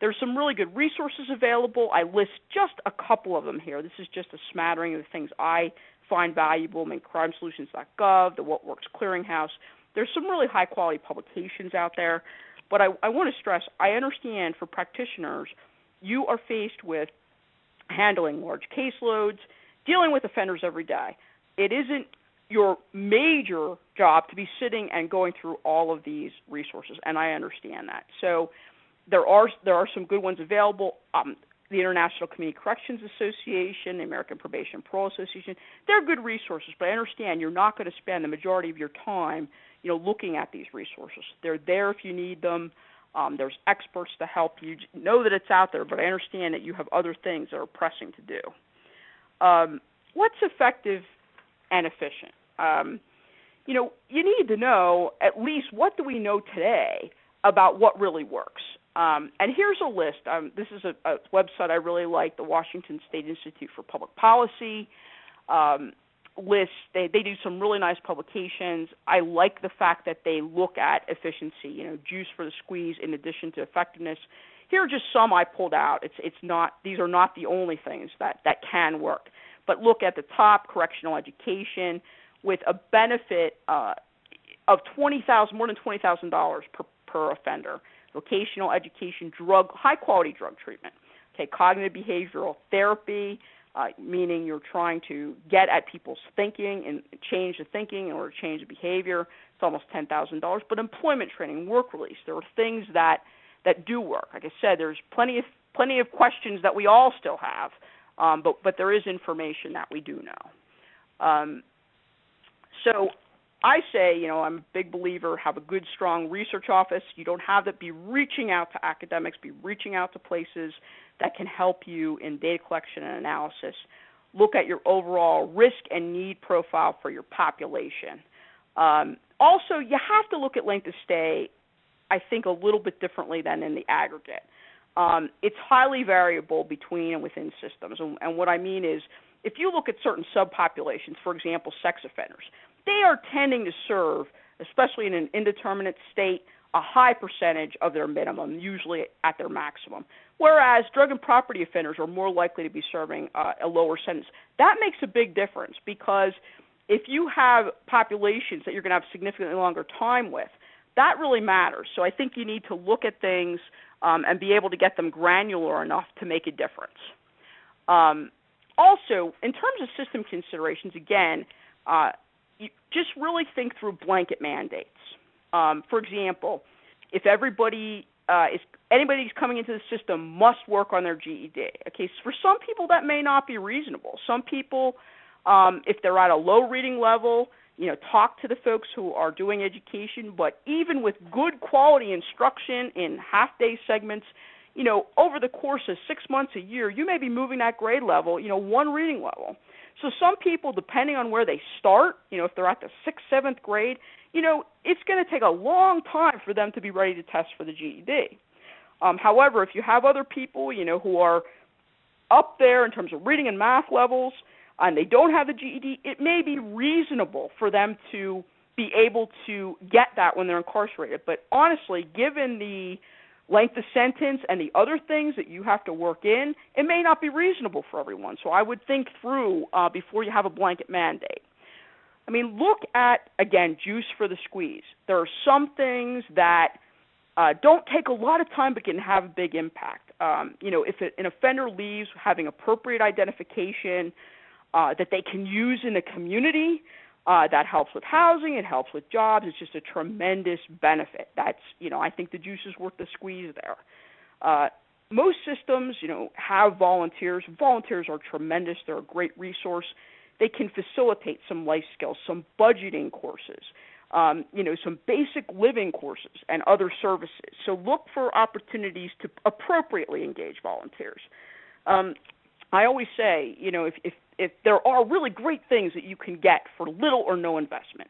There's some really good resources available. I list just a couple of them here. This is just a smattering of the things I find valuable. crimesolutions.gov, the What Works Clearinghouse. There's some really high-quality publications out there, but I want to stress, I understand for practitioners, you are faced with handling large caseloads, dealing with offenders every day. It isn't your major job to be sitting and going through all of these resources, and I understand that. So there are some good ones available. The International Community Corrections Association, the American Probation and Parole Association, they're good resources, but I understand you're not going to spend the majority of your time, looking at these resources. They're there if you need them. There's experts to help you know that it's out there, but I understand that you have other things that are pressing to do. What's effective and efficient? You need to know at least what do we know today about what really works. And here's a list. This is a website I really like, the Washington State Institute for Public Policy list. They do some really nice publications. I like the fact that they look at efficiency, juice for the squeeze in addition to effectiveness. Here are just some I pulled out. These are not the only things that can work. But look at the top, correctional education, with a benefit of more than $20,000 per offender. Vocational education, high-quality drug treatment. Okay, cognitive behavioral therapy, meaning you're trying to get at people's thinking and change the thinking or change the behavior. It's almost $10,000. But employment training, work release, there are things that do work. Like I said, there's plenty of questions that we all still have, but there is information that we do know. So I say, I'm a big believer, have a good, strong research office. You don't have to be reaching out to academics, be reaching out to places that can help you in data collection and analysis. Look at your overall risk and need profile for your population. Also, you have to look at length of stay, I think, a little bit differently than in the aggregate. It's highly variable between and within systems. And what I mean is, if you look at certain subpopulations, for example, sex offenders, they are tending to serve, especially in an indeterminate state, a high percentage of their minimum, usually at their maximum. Whereas drug and property offenders are more likely to be serving a lower sentence. That makes a big difference, because if you have populations that you're going to have significantly longer time with, that really matters. So I think you need to look at things and be able to get them granular enough to make a difference. Also, in terms of system considerations, again, you just really think through blanket mandates. For example, if anybody who's coming into the system must work on their GED. Okay, so for some people that may not be reasonable. Some people, if they're at a low reading level, talk to the folks who are doing education. But even with good quality instruction in half-day segments, over the course of 6 months, a year, you may be moving that grade level, one reading level. So some people, depending on where they start, if they're at the 6th, 7th grade, it's going to take a long time for them to be ready to test for the GED. However, if you have other people, who are up there in terms of reading and math levels, and they don't have the GED, it may be reasonable for them to be able to get that when they're incarcerated. But honestly, given the length of sentence and the other things that you have to work in, it may not be reasonable for everyone. So I would think through before you have a blanket mandate. I mean, look at, again, juice for the squeeze. There are some things that don't take a lot of time but can have a big impact. If an offender leaves having appropriate identification that they can use in the community, that helps with housing, it helps with jobs. It's just a tremendous benefit. That's, I think the juice is worth the squeeze there. Most systems, have volunteers. Volunteers are tremendous. They're a great resource. They can facilitate some life skills, some budgeting courses, some basic living courses and other services. So look for opportunities to appropriately engage volunteers. I always say, if there are really great things that you can get for little or no investment.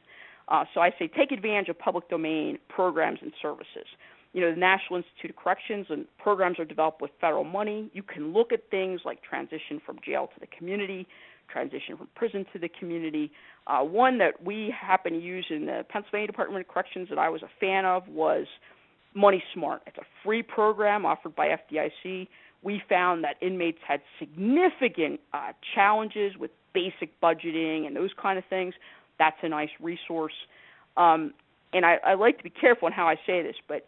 So I say take advantage of public domain programs and services. The National Institute of Corrections and programs are developed with federal money. You can look at things like transition from jail to the community, transition from prison to the community. One that we happen to use in the Pennsylvania Department of Corrections that I was a fan of was Money Smart. It's a free program offered by FDIC. We found that inmates had significant challenges with basic budgeting and those kind of things. That's a nice resource. And I like to be careful in how I say this, but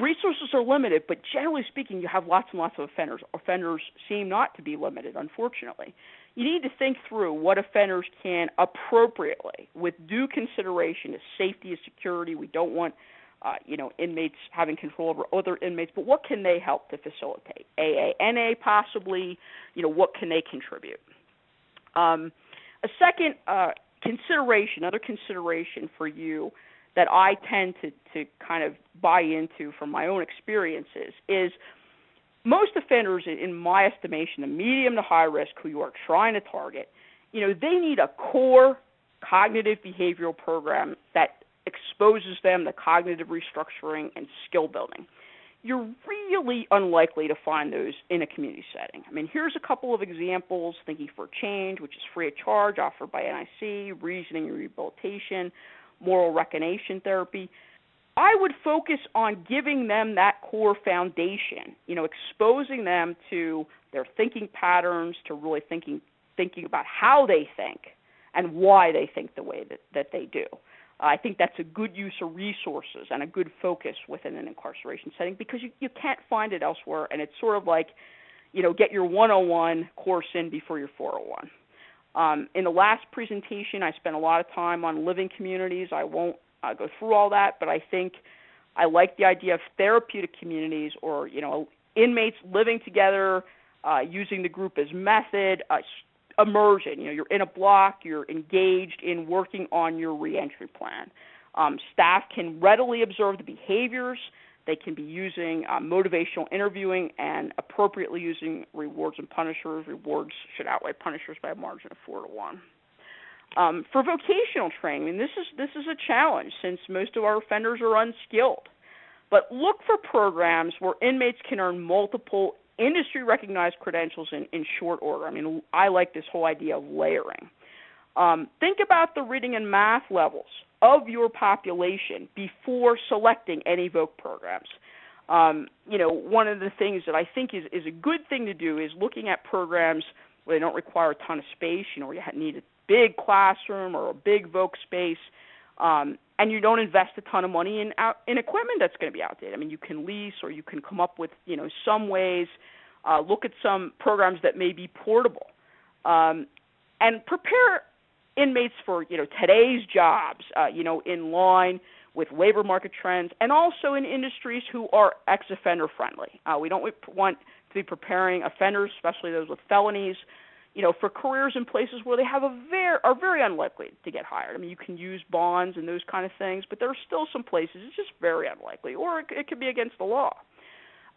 resources are limited, but generally speaking, you have lots and lots of offenders. Offenders seem not to be limited, unfortunately. You need to think through what offenders can appropriately, with due consideration to safety and security. We don't want inmates having control over other inmates, but what can they help to facilitate? AA, NA possibly, what can they contribute? A second consideration, other consideration for you that I tend to kind of buy into from my own experiences is most offenders, in my estimation, the medium to high risk who you are trying to target, they need a core cognitive behavioral program that exposes them to cognitive restructuring and skill building. You're really unlikely to find those in a community setting. I mean, here's a couple of examples: Thinking for Change, which is free of charge, offered by NIC, Reasoning and Rehabilitation, Moral Recognition Therapy. I would focus on giving them that core foundation, exposing them to their thinking patterns, to really thinking about how they think and why they think the way that they do. I think that's a good use of resources and a good focus within an incarceration setting, because you can't find it elsewhere, and it's sort of like, get your 101 course in before your 401. In the last presentation, I spent a lot of time on living communities. I won't go through all that, but I think I like the idea of therapeutic communities, or, inmates living together, using the group as method, immersion. You're in a block, you're engaged in working on your reentry plan. Staff can readily observe the behaviors. They can be using motivational interviewing and appropriately using rewards and punishers. Rewards should outweigh punishers by a margin of 4 to 1. For vocational training, this is a challenge since most of our offenders are unskilled. But look for programs where inmates can earn multiple industry-recognized credentials in short order. I mean, I like this whole idea of layering. Think about the reading and math levels of your population before selecting any VOC programs. One of the things that I think is a good thing to do is looking at programs where they don't require a ton of space, where you need a big classroom or a big VOC space, and you don't invest a ton of money in equipment that's going to be outdated. I mean, you can lease, or you can come up with, some ways. Look at some programs that may be portable, and prepare inmates for, today's jobs, in line with labor market trends, and also in industries who are ex-offender friendly. We don't want to be preparing offenders, especially those with felonies, for careers in places where they are very unlikely to get hired. I mean, you can use bonds and those kind of things, but there are still some places it's just very unlikely, or it could be against the law.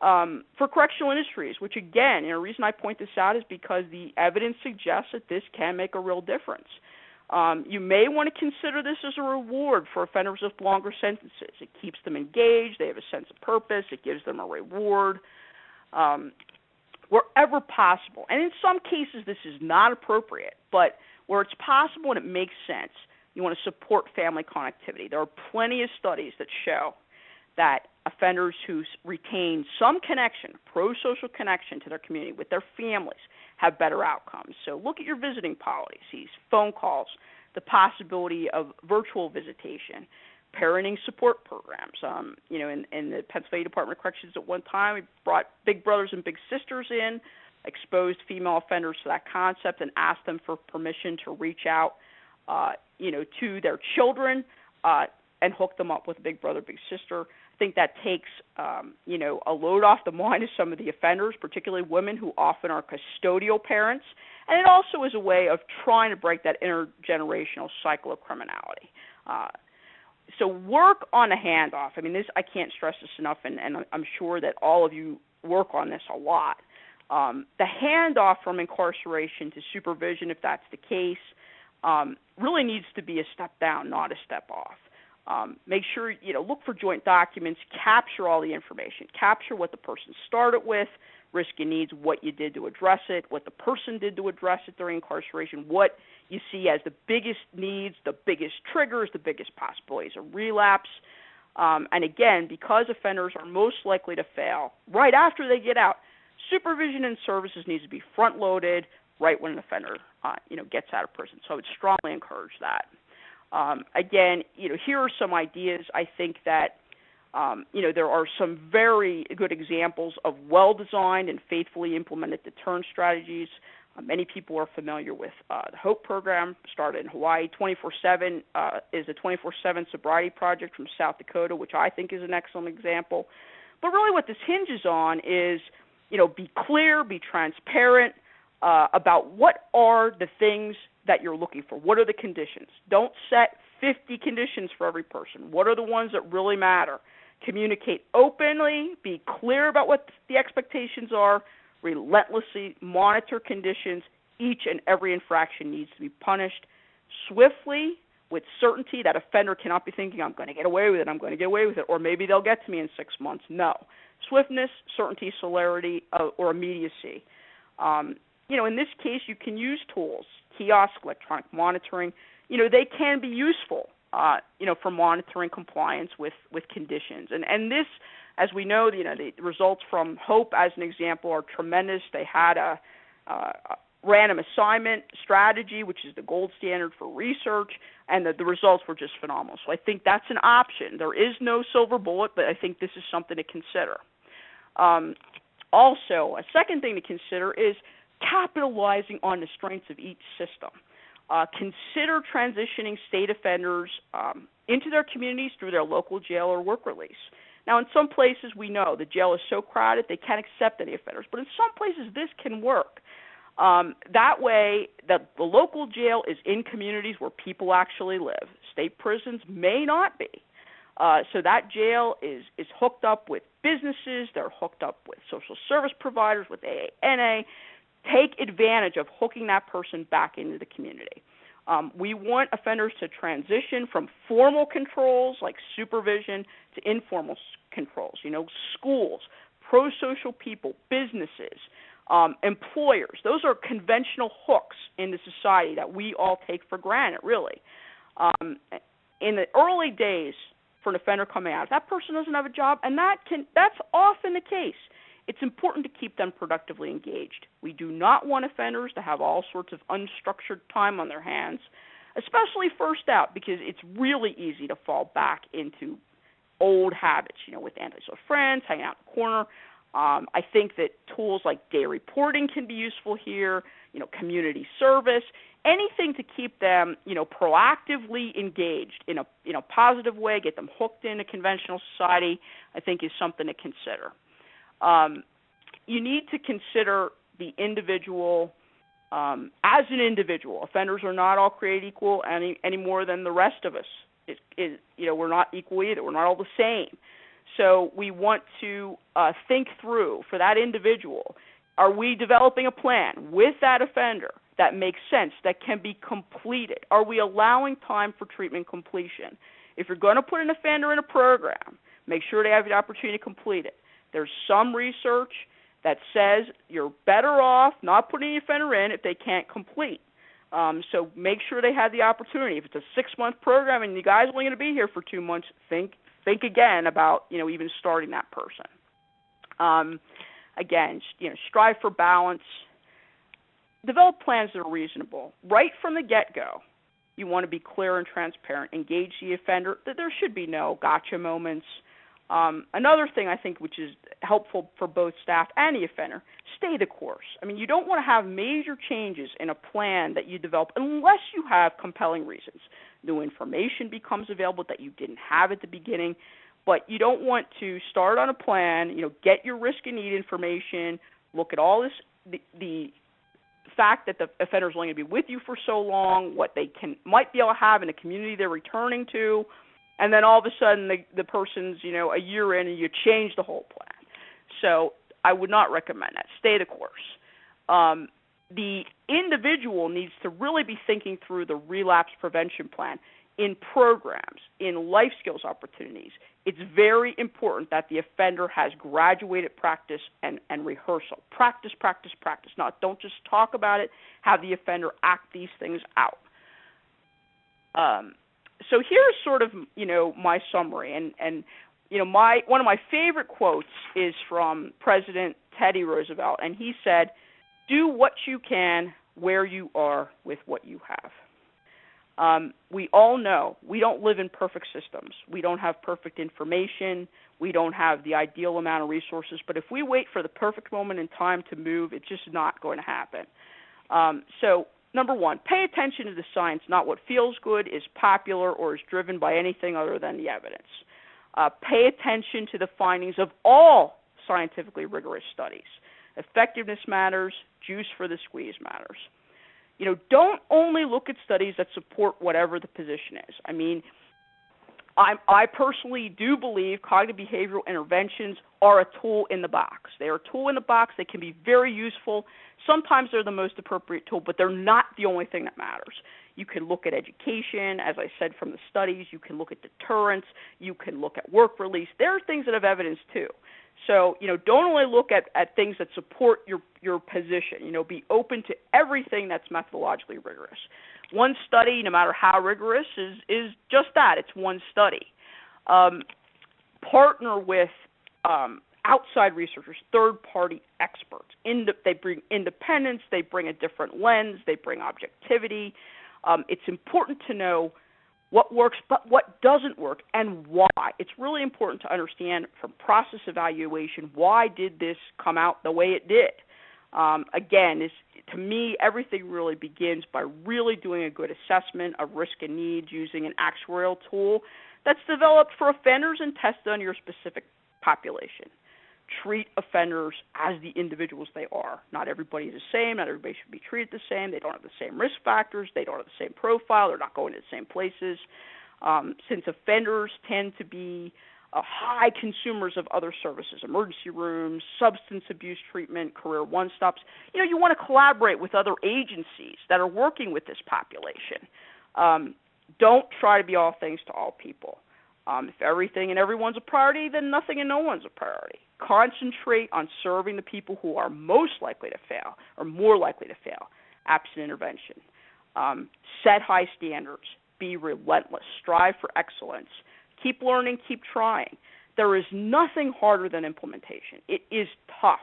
For correctional industries, which again, the reason I point this out is because the evidence suggests that this can make a real difference. You may want to consider this as a reward for offenders with longer sentences. It keeps them engaged, they have a sense of purpose, it gives them a reward. Wherever possible, and in some cases this is not appropriate, but where it's possible and it makes sense, you want to support family connectivity. There are plenty of studies that show that offenders who retain some connection, pro-social connection to their community with their families, have better outcomes. So look at your visiting policies, phone calls, the possibility of virtual visitation, parenting support programs. In the Pennsylvania Department of Corrections at one time, we brought big brothers and big sisters in, exposed female offenders to that concept, and asked them for permission to reach out, to their children and hook them up with a big brother, big sister. I think that takes, a load off the mind of some of the offenders, particularly women who often are custodial parents. And it also is a way of trying to break that intergenerational cycle of criminality. So work on a handoff. I mean, I can't stress this enough, and I'm sure that all of you work on this a lot. The handoff from incarceration to supervision, if that's the case, really needs to be a step down, not a step off. Make sure, look for joint documents, capture all the information, capture what the person started with, risk and needs, what you did to address it, what the person did to address it during incarceration, what you see as the biggest needs, the biggest triggers, the biggest possibilities of relapse. And again, because offenders are most likely to fail right after they get out, supervision and services needs to be front-loaded right when an offender, gets out of prison. So I would strongly encourage that. Again, here are some ideas. I think that, there are some very good examples of well-designed and faithfully implemented deterrence strategies. Many people are familiar with the HOPE program, started in Hawaii. 24/7 is a 24/7 sobriety project from South Dakota, which I think is an excellent example. But really what this hinges on is, be clear, be transparent about what are the things that you're looking for. What are the conditions? Don't set 50 conditions for every person. What are the ones that really matter? Communicate openly, be clear about what the expectations are, relentlessly monitor conditions. Each and every infraction needs to be punished swiftly, with certainty. That offender cannot be thinking, I'm going to get away with it, or maybe they'll get to me in 6 months. No. Swiftness, certainty, celerity, or immediacy. In this case, you can use tools, kiosk, electronic monitoring. They can be useful, for monitoring compliance with conditions. And this, as we know, the results from HOPE, as an example, are tremendous. They had a random assignment strategy, which is the gold standard for research, and the results were just phenomenal. So I think that's an option. There is no silver bullet, but I think this is something to consider. Also, a second thing to consider is capitalizing on the strengths of each system. Consider transitioning state offenders into their communities through their local jail or work release. Now, in some places, we know the jail is so crowded they can't accept any offenders, but in some places this can work. That way, the local jail is in communities where people actually live. State prisons may not be. So that jail is hooked up with businesses. They're hooked up with social service providers, with AANA. Take advantage of hooking that person back into the community. We want offenders to transition from formal controls like supervision to informal controls, schools, pro-social people, businesses, employers. Those are conventional hooks in the society that we all take for granted, really. In the early days for an offender coming out, if that person doesn't have a job, and that's often the case, it's important to keep them productively engaged. We do not want offenders to have all sorts of unstructured time on their hands, especially first out, because it's really easy to fall back into old habits, with antisocial friends, hanging out in the corner. I think that tools like day reporting can be useful here, community service, anything to keep them, proactively engaged in a positive way, get them hooked into conventional society, I think is something to consider. You need to consider the individual as an individual. Offenders are not all created equal any more than the rest of us. We're not equal either. We're not all the same. So we want to think through, for that individual, are we developing a plan with that offender that makes sense, that can be completed? Are we allowing time for treatment completion? If you're going to put an offender in a program, make sure they have the opportunity to complete it. There's some research that says you're better off not putting the offender in if they can't complete. So make sure they have the opportunity. If it's a 6-month program and the guy's only going to be here for 2 months, think again about even starting that person. Again, strive for balance. Develop plans that are reasonable. Right from the get-go, you want to be clear and transparent. Engage the offender. There should be no gotcha moments. Another thing I think which is helpful for both staff and the offender, stay the course. You don't want to have major changes in a plan that you develop unless you have compelling reasons. New information becomes available that you didn't have at the beginning, but you don't want to start on a plan, get your risk and need information, look at all this, the fact that the offender is only going to be with you for so long, what they might be able to have in a community they're returning to, and then all of a sudden the person's, a year in and you change the whole plan. So I would not recommend that. Stay the course. The individual needs to really be thinking through the relapse prevention plan in programs, in life skills opportunities. It's very important that the offender has graduated practice and rehearsal. Practice, practice, practice. Don't just talk about it. Have the offender act these things out. So here's sort of, my summary. And one of my favorite quotes is from President Teddy Roosevelt, and he said, "Do what you can where you are with what you have." We all know we don't live in perfect systems. We don't have perfect information. We don't have the ideal amount of resources. But if we wait for the perfect moment in time to move, it's just not going to happen. So number one, pay attention to the science, not what feels good, is popular, or is driven by anything other than the evidence. Pay attention to the findings of all scientifically rigorous studies. Effectiveness matters. Juice for the squeeze matters. don't only look at studies that support whatever the position is. I mean, I personally do believe cognitive behavioral interventions are a tool in the box. They are a tool in the box. They can be very useful. Sometimes they're the most appropriate tool, but they're not the only thing that matters. You can look at education, as I said from the studies. You can look at deterrence. You can look at work release. There are things that have evidence too. So, don't only look at things that support your position. Be open to everything that's methodologically rigorous. One study, no matter how rigorous, is just that. It's one study. Partner with outside researchers, third-party experts. They bring independence. They bring a different lens. They bring objectivity. It's important to know what works but what doesn't work and why. It's really important to understand from process evaluation, why did this come out the way it did? Again, to me, everything really begins by really doing a good assessment of risk and needs using an actuarial tool that's developed for offenders and tested on your specific population. Treat offenders as the individuals they are. Not everybody is the same. Not everybody should be treated the same. They don't have the same risk factors. They don't have the same profile. They're not going to the same places. Since offenders tend to be high consumers of other services, emergency rooms, substance abuse treatment, career one-stops, you want to collaborate with other agencies that are working with this population. Don't try to be all things to all people. If everything and everyone's a priority, then nothing and no one's a priority. Concentrate on serving the people who are most likely to fail or more likely to fail, absent intervention. Set high standards. Be relentless. Strive for excellence. Keep learning. Keep trying. There is nothing harder than implementation. It is tough.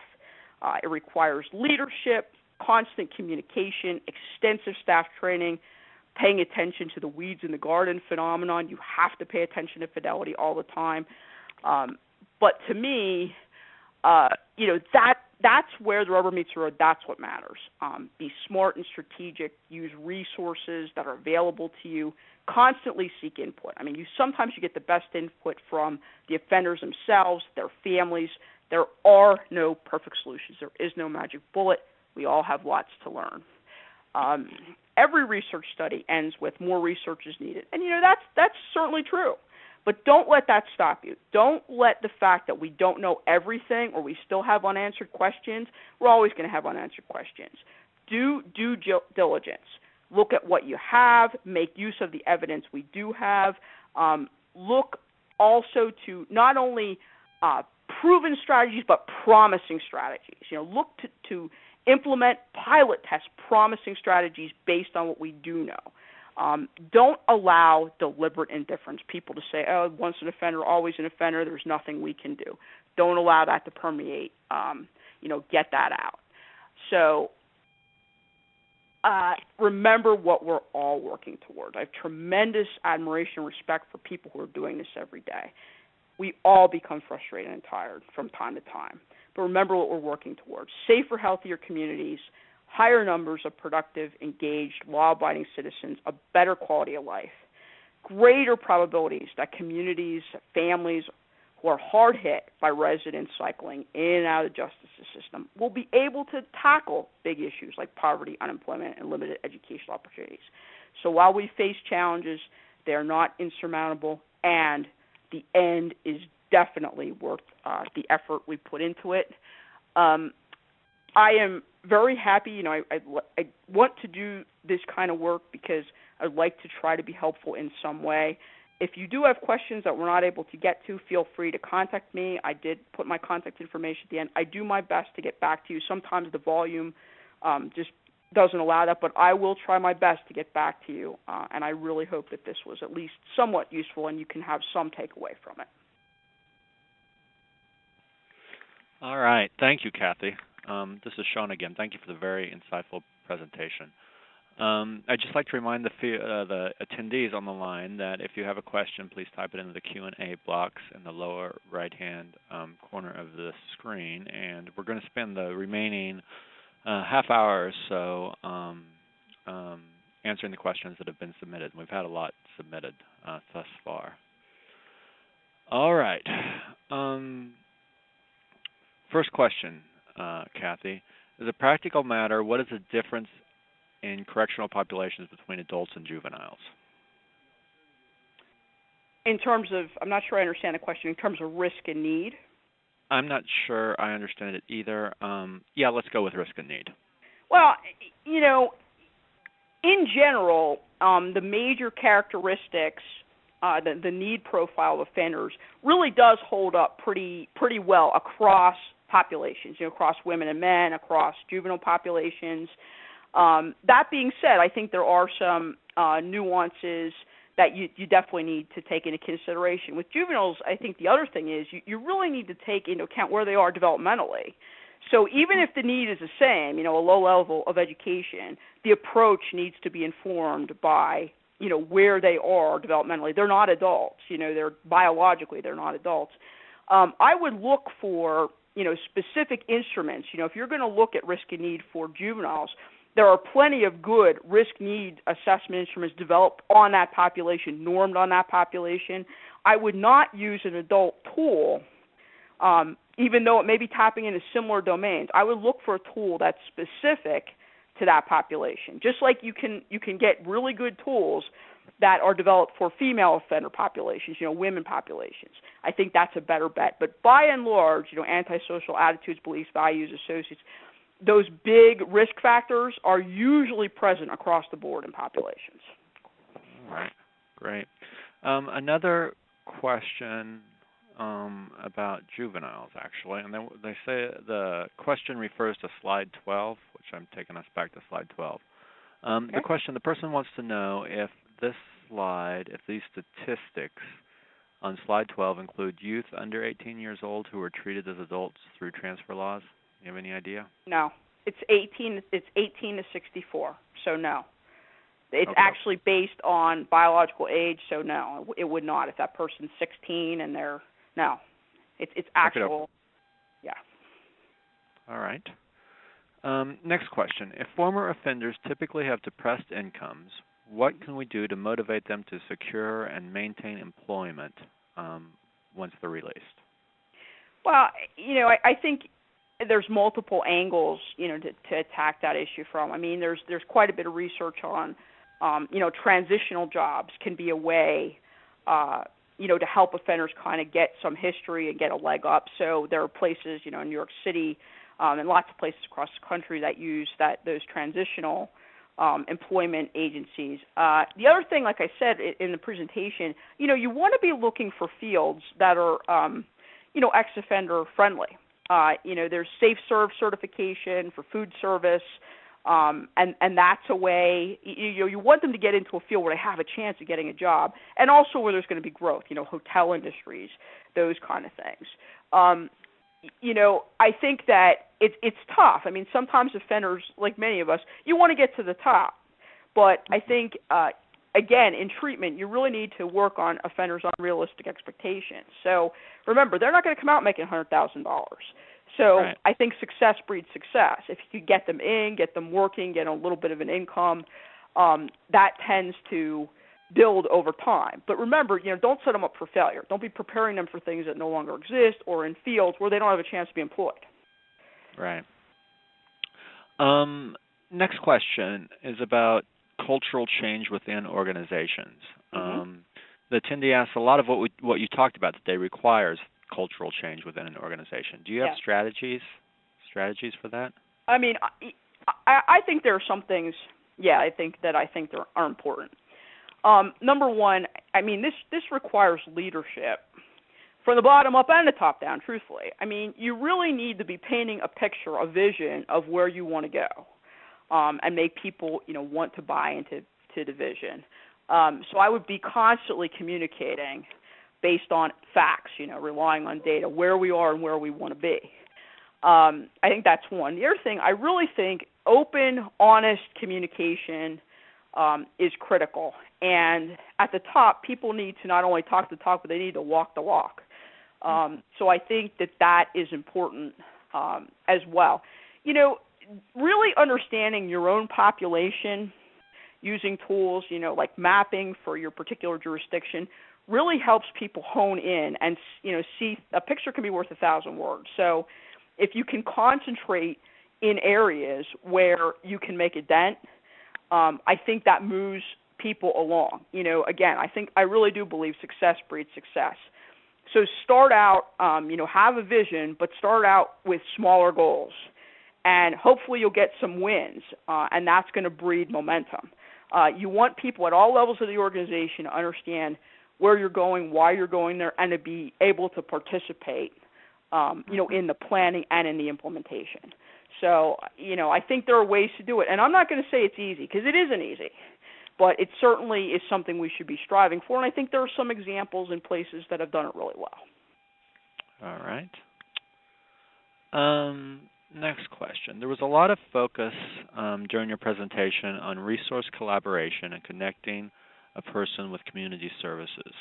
It requires leadership, constant communication, extensive staff training, paying attention to the weeds in the garden phenomenon. You have to pay attention to fidelity all the time. But to me, that's where the rubber meets the road. That's what matters. Be smart and strategic. Use resources that are available to you. Constantly seek input. I mean, sometimes you get the best input from the offenders themselves, their families. There are no perfect solutions. There is no magic bullet. We all have lots to learn. Every research study ends with more research is needed. And, that's certainly true. But don't let that stop you. Don't let the fact that we don't know everything or we still have unanswered questions. We're always going to have unanswered questions. Do due diligence. Look at what you have. Make use of the evidence we do have. Look also to not only proven strategies but promising strategies. Look to implement pilot test promising strategies based on what we do know. Don't allow deliberate indifference, people to say, oh, once an offender, always an offender, there's nothing we can do. Don't allow that to permeate. Get that out. So remember what we're all working toward. I have tremendous admiration and respect for people who are doing this every day. We all become frustrated and tired from time to time. But remember what we're working towards. Safer, healthier communities, higher numbers of productive, engaged, law-abiding citizens, a better quality of life, greater probabilities that communities, families who are hard hit by residents cycling in and out of the justice system will be able to tackle big issues like poverty, unemployment, and limited educational opportunities. So while we face challenges, they are not insurmountable, and the end is definitely worth the effort we put into it. I am very happy. I want to do this kind of work because I'd like to try to be helpful in some way. If you do have questions that we're not able to get to, feel free to contact me. I did put my contact information at the end. I do my best to get back to you. Sometimes the volume just doesn't allow that, but I will try my best to get back to you, and I really hope that this was at least somewhat useful and you can have some takeaway from it. All right. Thank you, Kathy. This is Sean again. Thank you for the very insightful presentation. I'd just like to remind the attendees on the line that if you have a question, please type it into the Q&A box in the lower right-hand corner of the screen. And we're going to spend the remaining half hour or so answering the questions that have been submitted. We've had a lot submitted thus far. All right. First question, Kathy. As a practical matter, what is the difference in correctional populations between adults and juveniles? In terms of, I'm not sure I understand the question, in terms of risk and need? I'm not sure I understand it either. Yeah, let's go with risk and need. Well, in general, the major characteristics, the need profile of offenders really does hold up pretty well across populations, across women and men, across juvenile populations. That being said, I think there are some nuances that you definitely need to take into consideration. With juveniles, I think the other thing is you really need to take into account where they are developmentally. So even if the need is the same, a low level of education, the approach needs to be informed by, where they are developmentally. They're not adults, they're biologically, they're not adults. I would look for, specific instruments. If you're going to look at risk and need for juveniles, there are plenty of good risk-need assessment instruments developed on that population, normed on that population. I would not use an adult tool, even though it may be tapping into similar domains. I would look for a tool that's specific to that population. Just like you can get really good tools that are developed for female offender populations, women populations. I think that's a better bet. But by and large, antisocial attitudes, beliefs, values, associates, those big risk factors are usually present across the board in populations. All right, great. Another question about juveniles, actually, and they say the question refers to slide 12, which I'm taking us back to slide 12. Okay. The person wants to know if these statistics on slide 12 include youth under 18 years old who are treated as adults through transfer laws. You have any idea? No, it's 18 to 64, so no. It's Okay. actually based on biological age, so no, it would not. If that person's 16 and it's actual, yeah. All right. Next question. If former offenders typically have depressed incomes, what can we do to motivate them to secure and maintain employment once they're released? Well, I think there's multiple angles, to attack that issue from. I mean, there's quite a bit of research on, transitional jobs can be a way, to help offenders kind of get some history and get a leg up. So there are places, in New York City and lots of places across the country that use those transitional employment agencies. The other thing, like I said in the presentation, you want to be looking for fields that are, ex-offender friendly. There's Safe Serve certification for food service, and that's a way, you want them to get into a field where they have a chance of getting a job, and also where there's going to be growth, hotel industries, those kind of things. I think that it's tough. I mean, sometimes offenders, like many of us, you want to get to the top, but I think, again, in treatment, you really need to work on offenders' unrealistic expectations. So remember, they're not going to come out making $100,000. So right. I think success breeds success. If you could get them in, get them working, get a little bit of an income, that tends to build over time. But remember, don't set them up for failure. Don't be preparing them for things that no longer exist or in fields where they don't have a chance to be employed. Right. Next question is about cultural change within organizations. Mm-hmm. The attendee asks, a lot of what you talked about today requires cultural change within an organization. Do you have strategies for that? I mean, I think there are some things, I think there are important. Number one, I mean, this requires leadership from the bottom up and the top down, truthfully. I mean, you really need to be painting a picture, a vision of where you want to go, and make people, want to buy into the vision. So I would be constantly communicating based on facts, relying on data, where we are and where we want to be. I think that's one. The other thing, I really think open, honest communication is critical. And at the top, people need to not only talk the talk, but they need to walk the walk. So I think that is important as well. Really understanding your own population, using tools, like mapping for your particular jurisdiction, really helps people hone in and, see a picture can be worth 1,000 words. So if you can concentrate in areas where you can make a dent, I think that moves people along. Again, I really do believe success breeds success. So start out, have a vision, but start out with smaller goals. And hopefully you'll get some wins, and that's going to breed momentum. You want people at all levels of the organization to understand where you're going, why you're going there, and to be able to participate, in the planning and in the implementation. So, I think there are ways to do it. And I'm not going to say it's easy, because it isn't easy. But it certainly is something we should be striving for, and I think there are some examples in places that have done it really well. All right. Next question. There was a lot of focus during your presentation on resource collaboration and connecting a person with community services.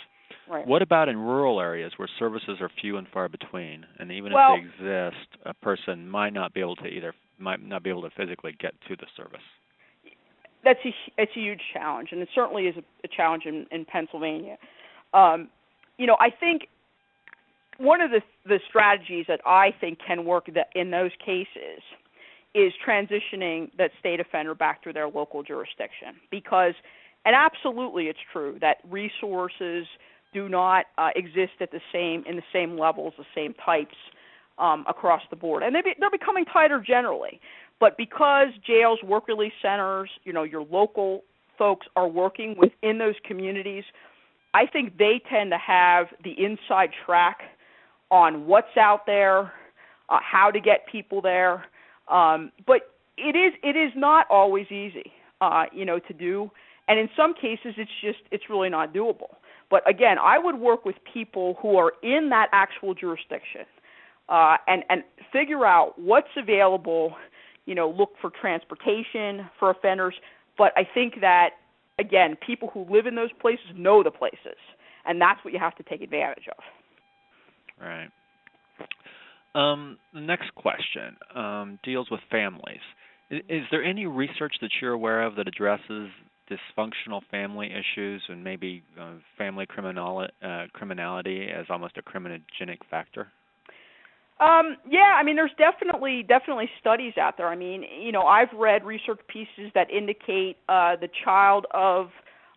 Right. What about in rural areas where services are few and far between, and even if they exist, a person might not be able to physically get to the service? It's a huge challenge, and it certainly is a challenge in Pennsylvania. I think one of the strategies that I think can work in those cases is transitioning that state offender back to their local jurisdiction, because, and absolutely it's true that resources do not exist in the same levels, the same types across the board, and they're becoming tighter generally. But because jails, work release centers, your local folks are working within those communities, I think they tend to have the inside track on what's out there, how to get people there. But it is not always easy, to do. And in some cases, it's really not doable. But again, I would work with people who are in that actual jurisdiction and figure out what's available. Look for transportation for offenders. But I think that, again, people who live in those places know the places, and that's what you have to take advantage of. Right. The next question deals with families. Is there any research that you're aware of that addresses dysfunctional family issues and maybe family criminality as almost a criminogenic factor? There's definitely studies out there. I've read research pieces that indicate the child of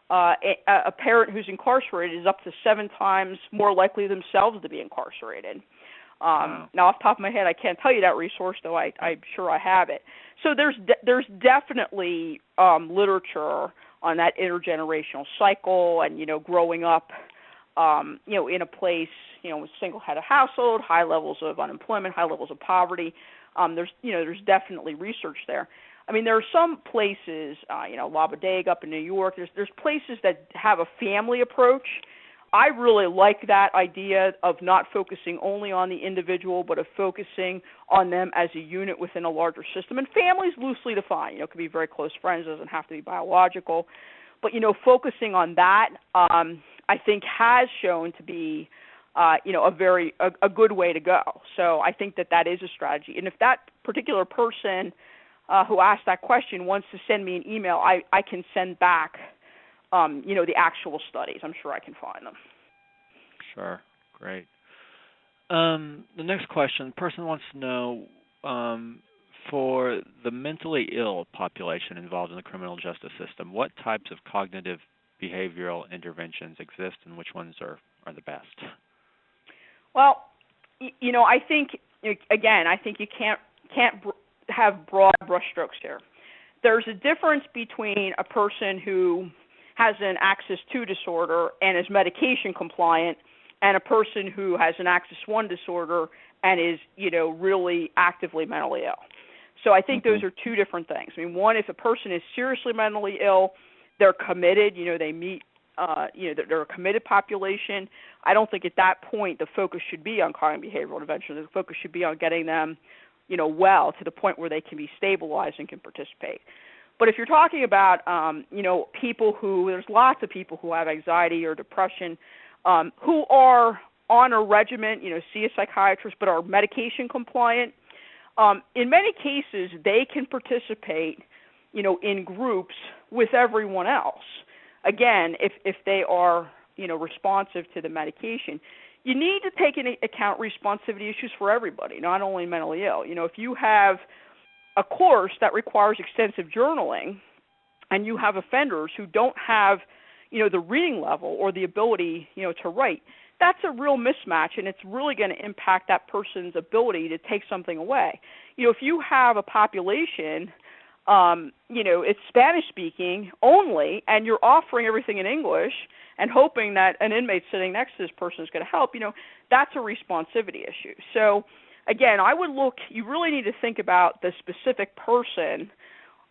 a parent who's incarcerated is up to 7 times more likely themselves to be incarcerated. Now, off the top of my head, I can't tell you that resource, though I'm sure I have it. So there's definitely literature on that intergenerational cycle and, growing up, in a place, with single-head household, high levels of unemployment, high levels of poverty. There's definitely research there. There are some places, La Bodega up in New York. There's places that have a family approach. I really like that idea of not focusing only on the individual, but of focusing on them as a unit within a larger system. And families loosely defined. It could be very close friends, doesn't have to be biological. But, focusing on that, I think has shown to be, a good way to go. So I think that is a strategy. And if that particular person who asked that question wants to send me an email, I can send back, the actual studies. I'm sure I can find them. Sure. Great. The next question, the person wants to know, for the mentally ill population involved in the criminal justice system, what types of cognitive behavioral interventions exist and which ones are the best? Well, I think, again, you can't have broad brushstrokes here. There's a difference between a person who has an Axis II disorder and is medication compliant and a person who has an Axis I disorder and is, really actively mentally ill. So I think those are two different things. One, if a person is seriously mentally ill, they're committed, they meet, they're a committed population. I don't think at that point the focus should be on cognitive behavioral intervention. The focus should be on getting them, well to the point where they can be stabilized and can participate. But if you're talking about, people there's lots of people who have anxiety or depression who are on a regimen, see a psychiatrist, but are medication compliant. In many cases, they can participate, in groups with everyone else. Again, if they are, responsive to the medication. You need to take into account responsivity issues for everybody, not only mentally ill. If you have a course that requires extensive journaling and you have offenders who don't have, the reading level or the ability, to write, that's a real mismatch, and it's really going to impact that person's ability to take something away. If you have a population, it's Spanish-speaking only, and you're offering everything in English and hoping that an inmate sitting next to this person is going to help, that's a responsivity issue. So, again, you really need to think about the specific person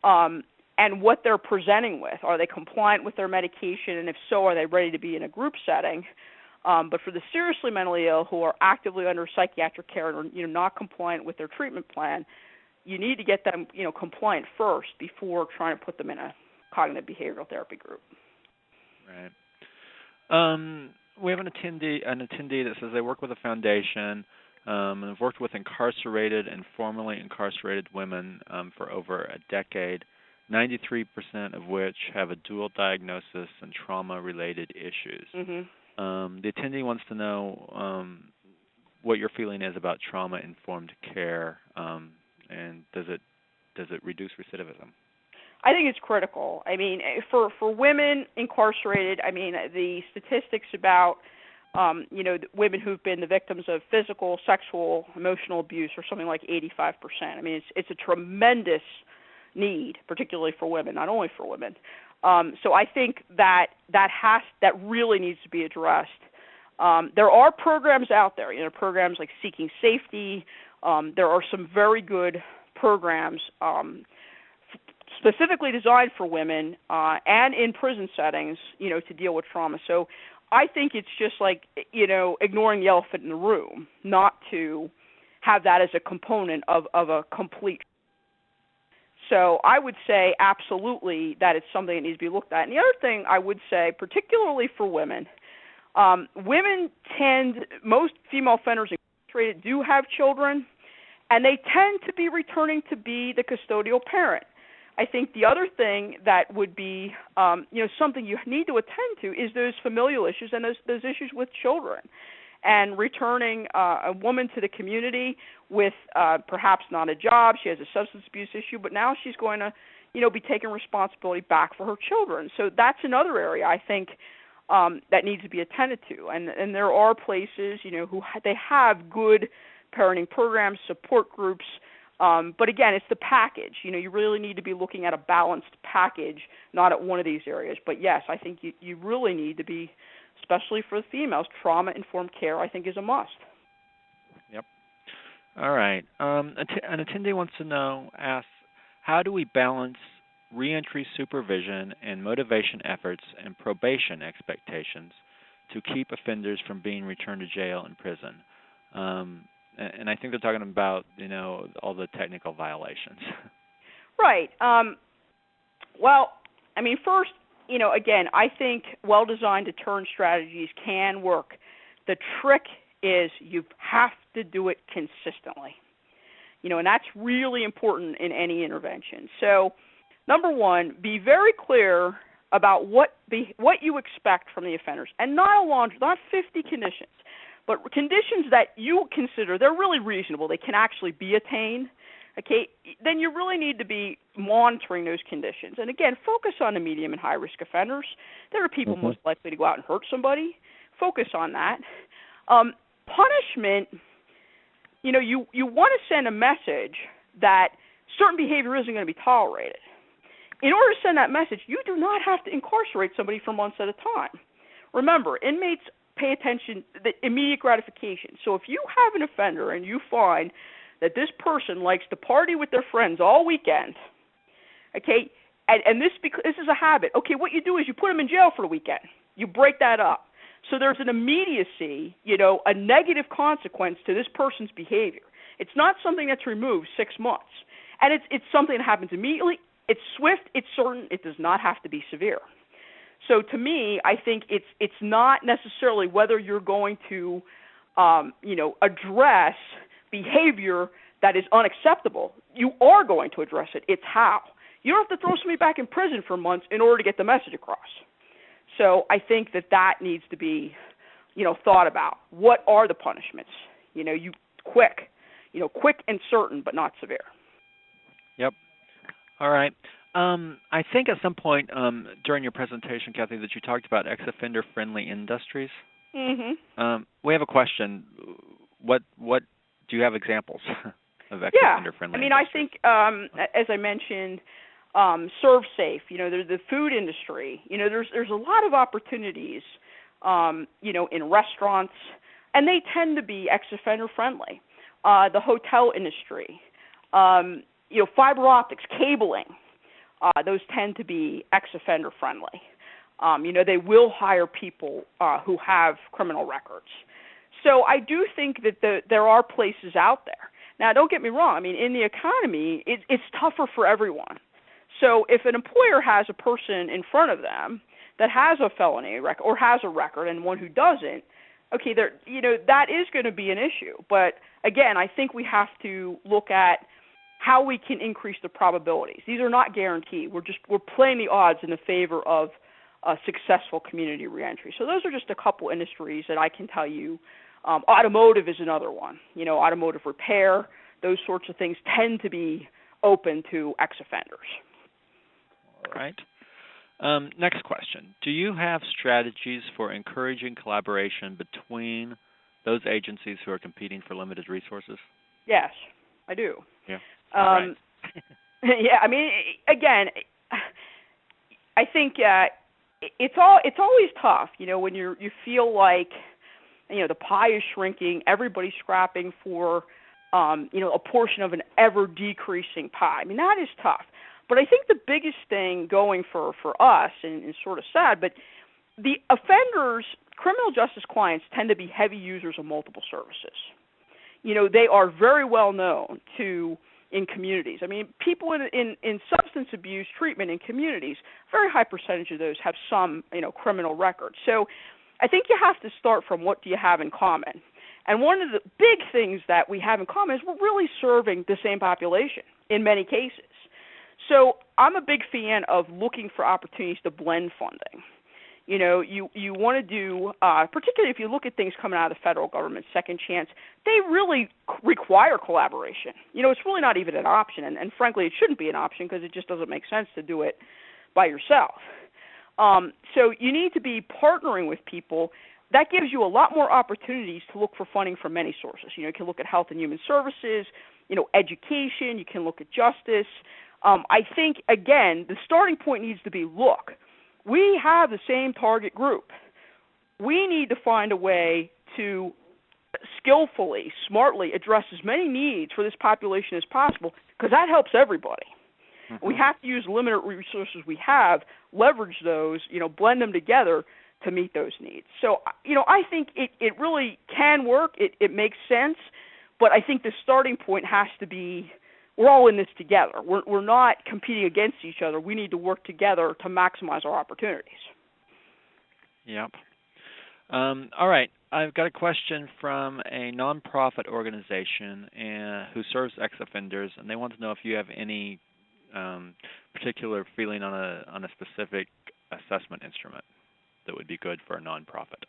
and what they're presenting with. Are they compliant with their medication, and if so, are they ready to be in a group setting? But for the seriously mentally ill who are actively under psychiatric care and are not compliant with their treatment plan, you need to get them compliant first before trying to put them in a cognitive behavioral therapy group. Right. We have an attendee that says they work with a foundation and have worked with incarcerated and formerly incarcerated women for over a decade, 93% of which have a dual diagnosis and trauma-related issues. Mm-hmm. The attendee wants to know what your feeling is about trauma-informed care, and does it reduce recidivism? I think it's critical. I mean, for women incarcerated, I mean, the statistics about women who've been the victims of physical, sexual, emotional abuse are something like 85%. I mean, it's a tremendous need, particularly for women, not only for women. So I think that really needs to be addressed. There are programs out there, programs like Seeking Safety. There are some very good programs specifically designed for women and in prison settings, to deal with trauma. So I think it's just like, ignoring the elephant in the room, not to have that as a component of a complete. So I would say absolutely that it's something that needs to be looked at. And the other thing I would say, particularly for women, most female offenders incarcerated do have children, and they tend to be returning to be the custodial parent. I think the other thing that would be, something you need to attend to is those familial issues and those issues with children. And returning a woman to the community with perhaps not a job, she has a substance abuse issue, but now she's going to, be taking responsibility back for her children. So that's another area I think that needs to be attended to. And there are places, they have good parenting programs, support groups. But again, it's the package. You really need to be looking at a balanced package, not at one of these areas. But yes, I think you really need to be, especially for the females, trauma-informed care, I think, is a must. Yep. All right. An attendee asks, how do we balance reentry supervision and motivation efforts and probation expectations to keep offenders from being returned to jail and prison? And I think they're talking about, all the technical violations. Right. Well, I mean, first, again, I think well-designed deterrent strategies can work. The trick is you have to do it consistently. And that's really important in any intervention. So, number one, be very clear about what you expect from the offenders, and not 50 conditions, but conditions that you consider they're really reasonable, they can actually be attained. Okay, then you really need to be monitoring those conditions. And again, focus on the medium and high-risk offenders. There are people most likely to go out and hurt somebody. Focus on that. Punishment, you want to send a message that certain behavior isn't going to be tolerated. In order to send that message, you do not have to incarcerate somebody for months at a time. Remember, inmates pay attention to immediate gratification. So if you have an offender and you find that this person likes to party with their friends all weekend, okay, and this is a habit. Okay, what you do is you put them in jail for the weekend. You break that up. So there's an immediacy, a negative consequence to this person's behavior. It's not something that's removed 6 months. And it's something that happens immediately. It's swift. It's certain. It does not have to be severe. So to me, I think it's not necessarily whether you're going to, address behavior that is unacceptable. You are going to address it. It's how. You don't have to throw somebody back in prison for months in order to get the message across. So I think that needs to be, thought about. What are the punishments? Quick and certain, but not severe. Yep. All right. I think at some point during your presentation, Kathy, that you talked about ex-offender friendly industries. Mm-hmm. We have a question. What do you have examples of ex-offender friendly industries? I think, as I mentioned, ServSafe, there's the food industry. There's a lot of opportunities, in restaurants, and they tend to be ex-offender friendly. The hotel industry, fiber optics, cabling, those tend to be ex-offender friendly. They will hire people who have criminal records. So I do think that there are places out there. Now, don't get me wrong. I mean, in the economy, it's tougher for everyone. So if an employer has a person in front of them that has a felony record or has a record and one who doesn't, okay, that is going to be an issue. But again, I think we have to look at how we can increase the probabilities. These are not guaranteed. We're playing the odds in the favor of successful community reentry. So those are just a couple industries that I can tell you. Automotive is another one. Automotive repair, those sorts of things tend to be open to ex-offenders. All right. Next question. Do you have strategies for encouraging collaboration between those agencies who are competing for limited resources? Yes, I do. Yeah. Right. Yeah, I mean, again, I think it's always tough, when you feel like, the pie is shrinking, everybody's scrapping for, a portion of an ever-decreasing pie. I mean, that is tough. But I think the biggest thing going for us, and sort of sad, but the offenders, criminal justice clients tend to be heavy users of multiple services. They are very well known in communities. I mean, people in substance abuse treatment in communities, very high percentage of those have some, criminal records. So I think you have to start from what do you have in common. And one of the big things that we have in common is we're really serving the same population in many cases. So I'm a big fan of looking for opportunities to blend funding. You want to do, particularly if you look at things coming out of the federal government, Second Chance, they really require collaboration. It's really not even an option, and frankly, it shouldn't be an option because it just doesn't make sense to do it by yourself. So you need to be partnering with people. That gives you a lot more opportunities to look for funding from many sources. You can look at health and human services, education, you can look at justice. I think, again, the starting point needs to be, look, we have the same target group. We need to find a way to skillfully, smartly address as many needs for this population as possible because that helps everybody. Mm-hmm. We have to use limited resources we have, leverage those, blend them together to meet those needs. So, I think it really can work. It makes sense, but I think the starting point has to be we're all in this together. We're not competing against each other. We need to work together to maximize our opportunities. Yep. All right. I've got a question from a nonprofit organization who serves ex-offenders, and they want to know if you have any particular feeling on a specific assessment instrument that would be good for a nonprofit.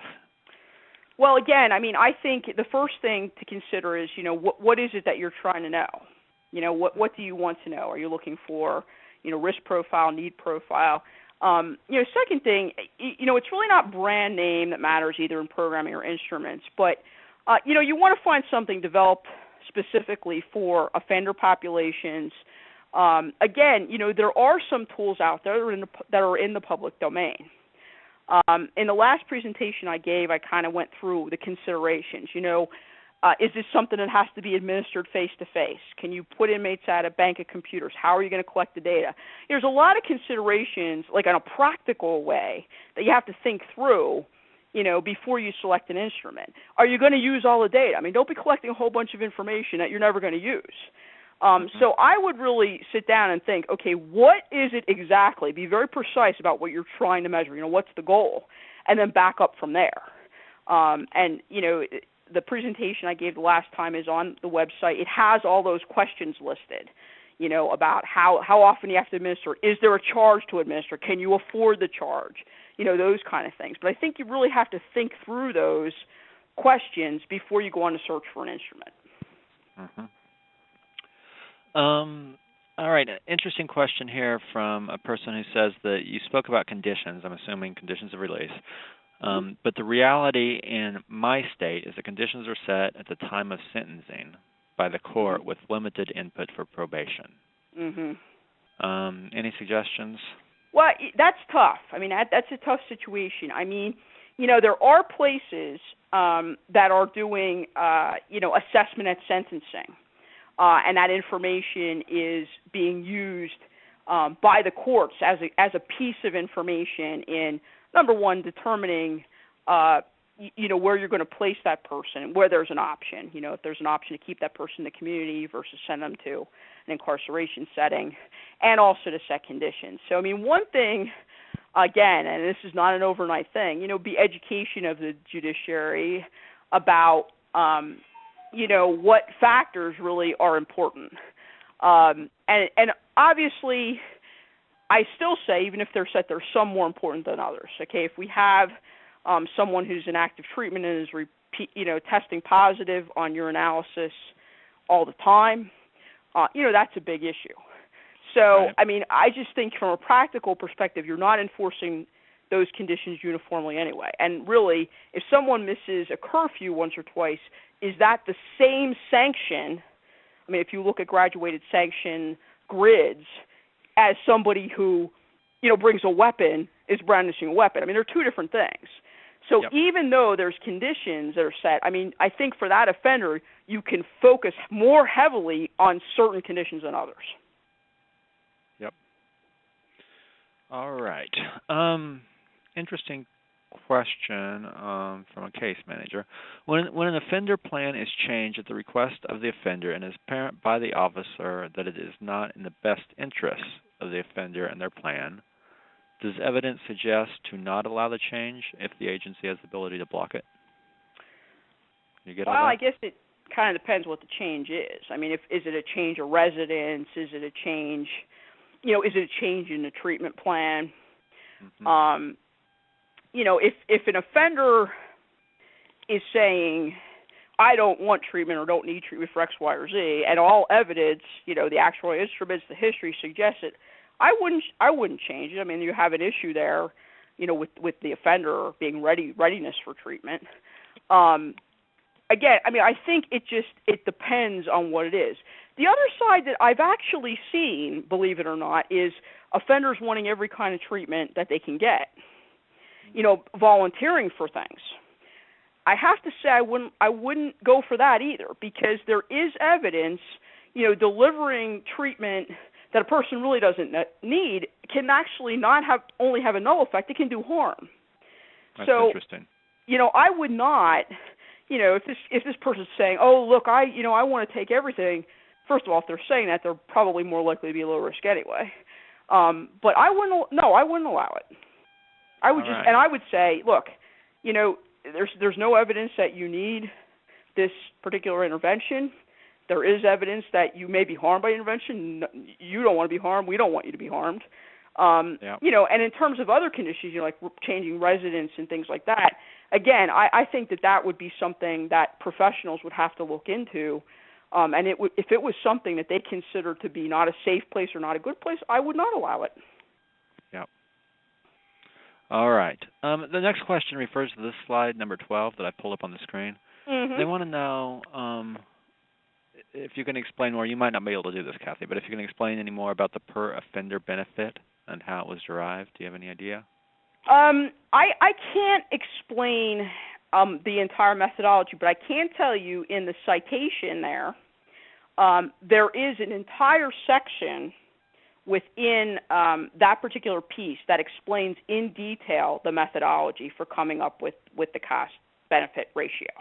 Well, again, I think the first thing to consider is, what is it that you're trying to know? What do you want to know? Are you looking for, risk profile, need profile? Second thing, it's really not brand name that matters either in programming or instruments, but, you want to find something developed specifically for offender populations. Again, there are some tools out there that are in the public domain. In the last presentation I gave, I kind of went through the considerations. Is this something that has to be administered face-to-face? Can you put inmates at a bank of computers? How are you going to collect the data? There's a lot of considerations, like in a practical way, that you have to think through, before you select an instrument. Are you going to use all the data? Don't be collecting a whole bunch of information that you're never going to use. So I would really sit down and think, okay, what is it exactly? Be very precise about what you're trying to measure. What's the goal? And then back up from there. The presentation I gave the last time is on the website. It has all those questions listed, about how often you have to administer. Is there a charge to administer? Can you afford the charge? Those kind of things. But I think you really have to think through those questions before you go on to search for an instrument. Mm-hmm. All right, interesting question here from a person who says that you spoke about conditions, I'm assuming conditions of release. But the reality in my state is the conditions are set at the time of sentencing by the court with limited input for probation. Any suggestions? Well, that's tough. I mean, that's a tough situation. I mean, there are places that are doing, assessment at sentencing, and that information is being used by the courts as a piece of information in, number one, determining, where you're going to place that person, where there's an option. If there's an option to keep that person in the community versus send them to an incarceration setting, and also to set conditions. So, I mean, one thing, again, and this is not an overnight thing, be education of the judiciary about, what factors really are important. And obviously, I still say, even if they're set, there's some more important than others. Okay, if we have someone who's in active treatment and is testing positive on urinalysis all the time, that's a big issue. So, right. I mean, I just think from a practical perspective, you're not enforcing those conditions uniformly anyway. And really, if someone misses a curfew once or twice, is that the same sanction? I mean, if you look at graduated sanction grids, as somebody who, brings a weapon is brandishing a weapon. I mean, they're two different things. So even though there's conditions that are set, I mean, I think for that offender, you can focus more heavily on certain conditions than others. Yep. All right. Interesting question from a case manager. When an offender plan is changed at the request of the offender and is apparent by the officer that it is not in the best interests of the offender and their plan, does evidence suggest to not allow the change if the agency has the ability to block it? You get all that? Well, I guess it kind of depends what the change is. I mean, is it a change of residence? Is it a change, is it a change in the treatment plan? If an offender is saying, I don't want treatment or don't need treatment for X, Y, or Z, and all evidence, the actual instruments, the history suggests it, I wouldn't change it. I mean, you have an issue there, with the offender being readiness for treatment. Again, I mean, I think it depends on what it is. The other side that I've actually seen, believe it or not, is offenders wanting every kind of treatment that they can get. Volunteering for things. I have to say I wouldn't go for that either, because there is evidence, delivering treatment that a person really doesn't need can actually not only have a null effect, it can do harm. That's interesting. I would not, if this person's saying, oh, look, I want to take everything. First of all, if they're saying that, they're probably more likely to be low risk anyway. But I wouldn't allow it. I would and I would say, look, there's no evidence that you need this particular intervention. There is evidence that you may be harmed by intervention. You don't want to be harmed. We don't want you to be harmed. And in terms of other conditions, like changing residence and things like that, again, I think that would be something that professionals would have to look into. And if it was something that they consider to be not a safe place or not a good place, I would not allow it. Yep. All right. The next question refers to this slide, number 12, that I pulled up on the screen. They want to know if you can explain more. You might not be able to do this, Kathy, but if you can explain any more about the per offender benefit and how it was derived. Do you have any idea? I can't explain the entire methodology, but I can tell you in the citation there is an entire section within that particular piece that explains in detail the methodology for coming up with the cost-benefit ratio.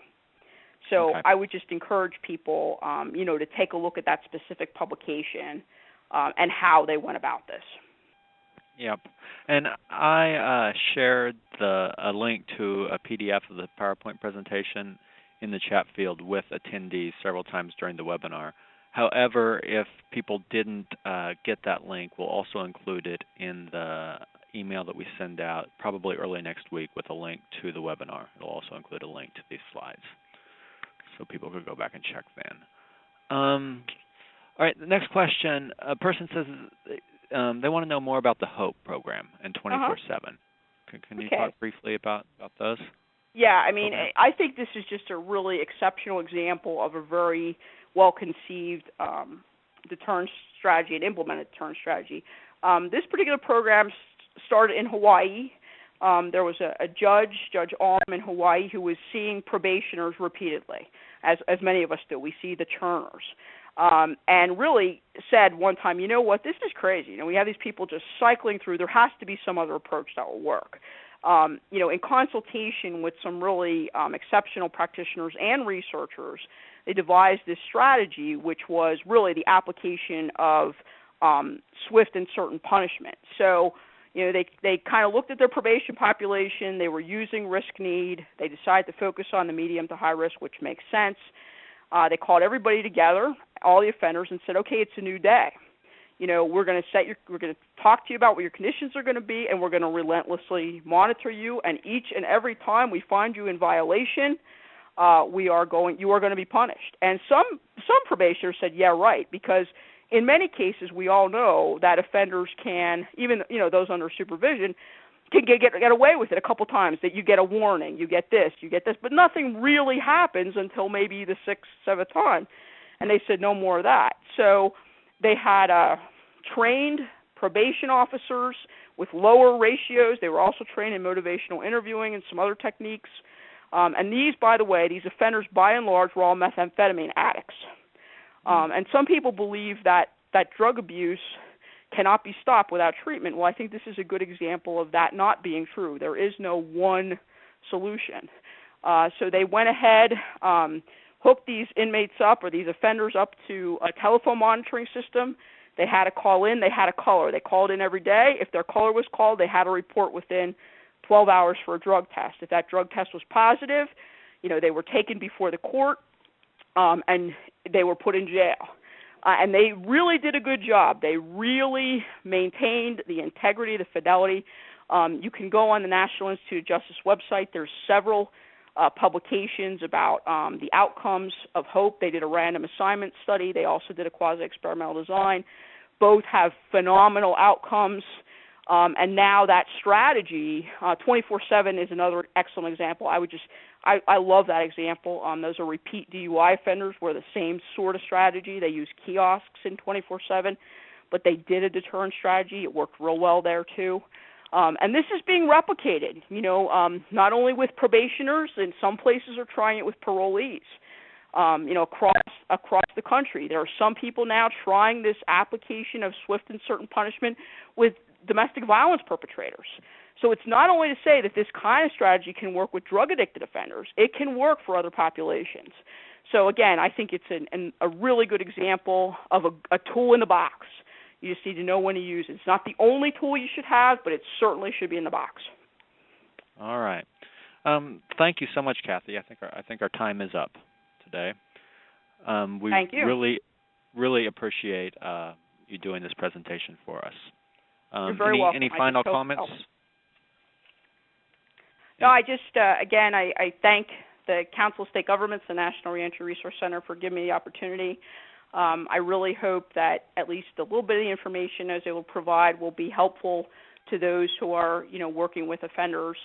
So I would just encourage people, to take a look at that specific publication and how they went about this. Yep. And I shared a link to a PDF of the PowerPoint presentation in the chat field with attendees several times during the webinar. However, if people didn't get that link, we'll also include it in the email that we send out probably early next week with a link to the webinar. It'll also include a link to these slides, so people could go back and check then. All right, the next question. A person says they want to know more about the HOPE program and 24/7. Can you talk briefly about those? Yeah, I mean, programs? I think this is just a really exceptional example of a very well-conceived deterrence strategy and implemented deterrence strategy. This particular program started in Hawaii. There was a Judge Alm in Hawaii, who was seeing probationers repeatedly, as many of us do. We see the churners. And really said one time, you know what, this is crazy. You know, we have these people just cycling through. There has to be some other approach that will work. You know, in consultation with some really exceptional practitioners and researchers, they devised this strategy, which was really the application of swift and certain punishment. So, you know, they kind of looked at their probation population. They were using risk need. They decided to focus on the medium to high risk, which makes sense. They called everybody together, all the offenders, and said, okay, it's a new day. You know, we're going to talk to you about what your conditions are going to be, and we're going to relentlessly monitor you. And each and every time we find you in violation, you are going to be punished. And some probationers said, yeah, right, because in many cases we all know that offenders can, even those under supervision, can get away with it a couple times. That you get a warning, you get this, but nothing really happens until maybe the 6th, 7th time. And they said no more of that. So they had trained probation officers with lower ratios. They were also trained in motivational interviewing and some other techniques. And these, by the way, these offenders, by and large, were all methamphetamine addicts. And some people believe that drug abuse cannot be stopped without treatment. Well, I think this is a good example of that not being true. There is no one solution. So they went ahead, hooked these inmates up, or these offenders up, to a telephone monitoring system. They had to call in. They had a caller. They called in every day. If their caller was called, they had to report within 12 hours for a drug test. If that drug test was positive, they were taken before the court, and they were put in jail. And they really did a good job. They really maintained the integrity, the fidelity. You can go on the National Institute of Justice website. There's several publications about the outcomes of HOPE. They did a random assignment study. They also did a quasi-experimental design. Both have phenomenal outcomes. And now that strategy, 24/7 is another excellent example. I love that example. Those are repeat DUI offenders where the same sort of strategy. They use kiosks in 24/7, but they did a deterrent strategy. It worked real well there too. And this is being replicated, not only with probationers. In some places are trying it with parolees. Across the country. There are some people now trying this application of swift and certain punishment with domestic violence perpetrators. So it's not only to say that this kind of strategy can work with drug-addicted offenders, it can work for other populations. So again, I think it's a really good example of a tool in the box. You just need to know when to use it. It's not the only tool you should have, but it certainly should be in the box. All right. Thank you so much, Kathy. I think our time is up today. We Thank you. really appreciate you doing this presentation for us. You're very welcome. Any final comments? No, I just, again, I thank the Council of State Governments, the National Reentry Resource Center, for giving me the opportunity. I really hope that at least a little bit of the information as they will provide will be helpful to those who are, working with offenders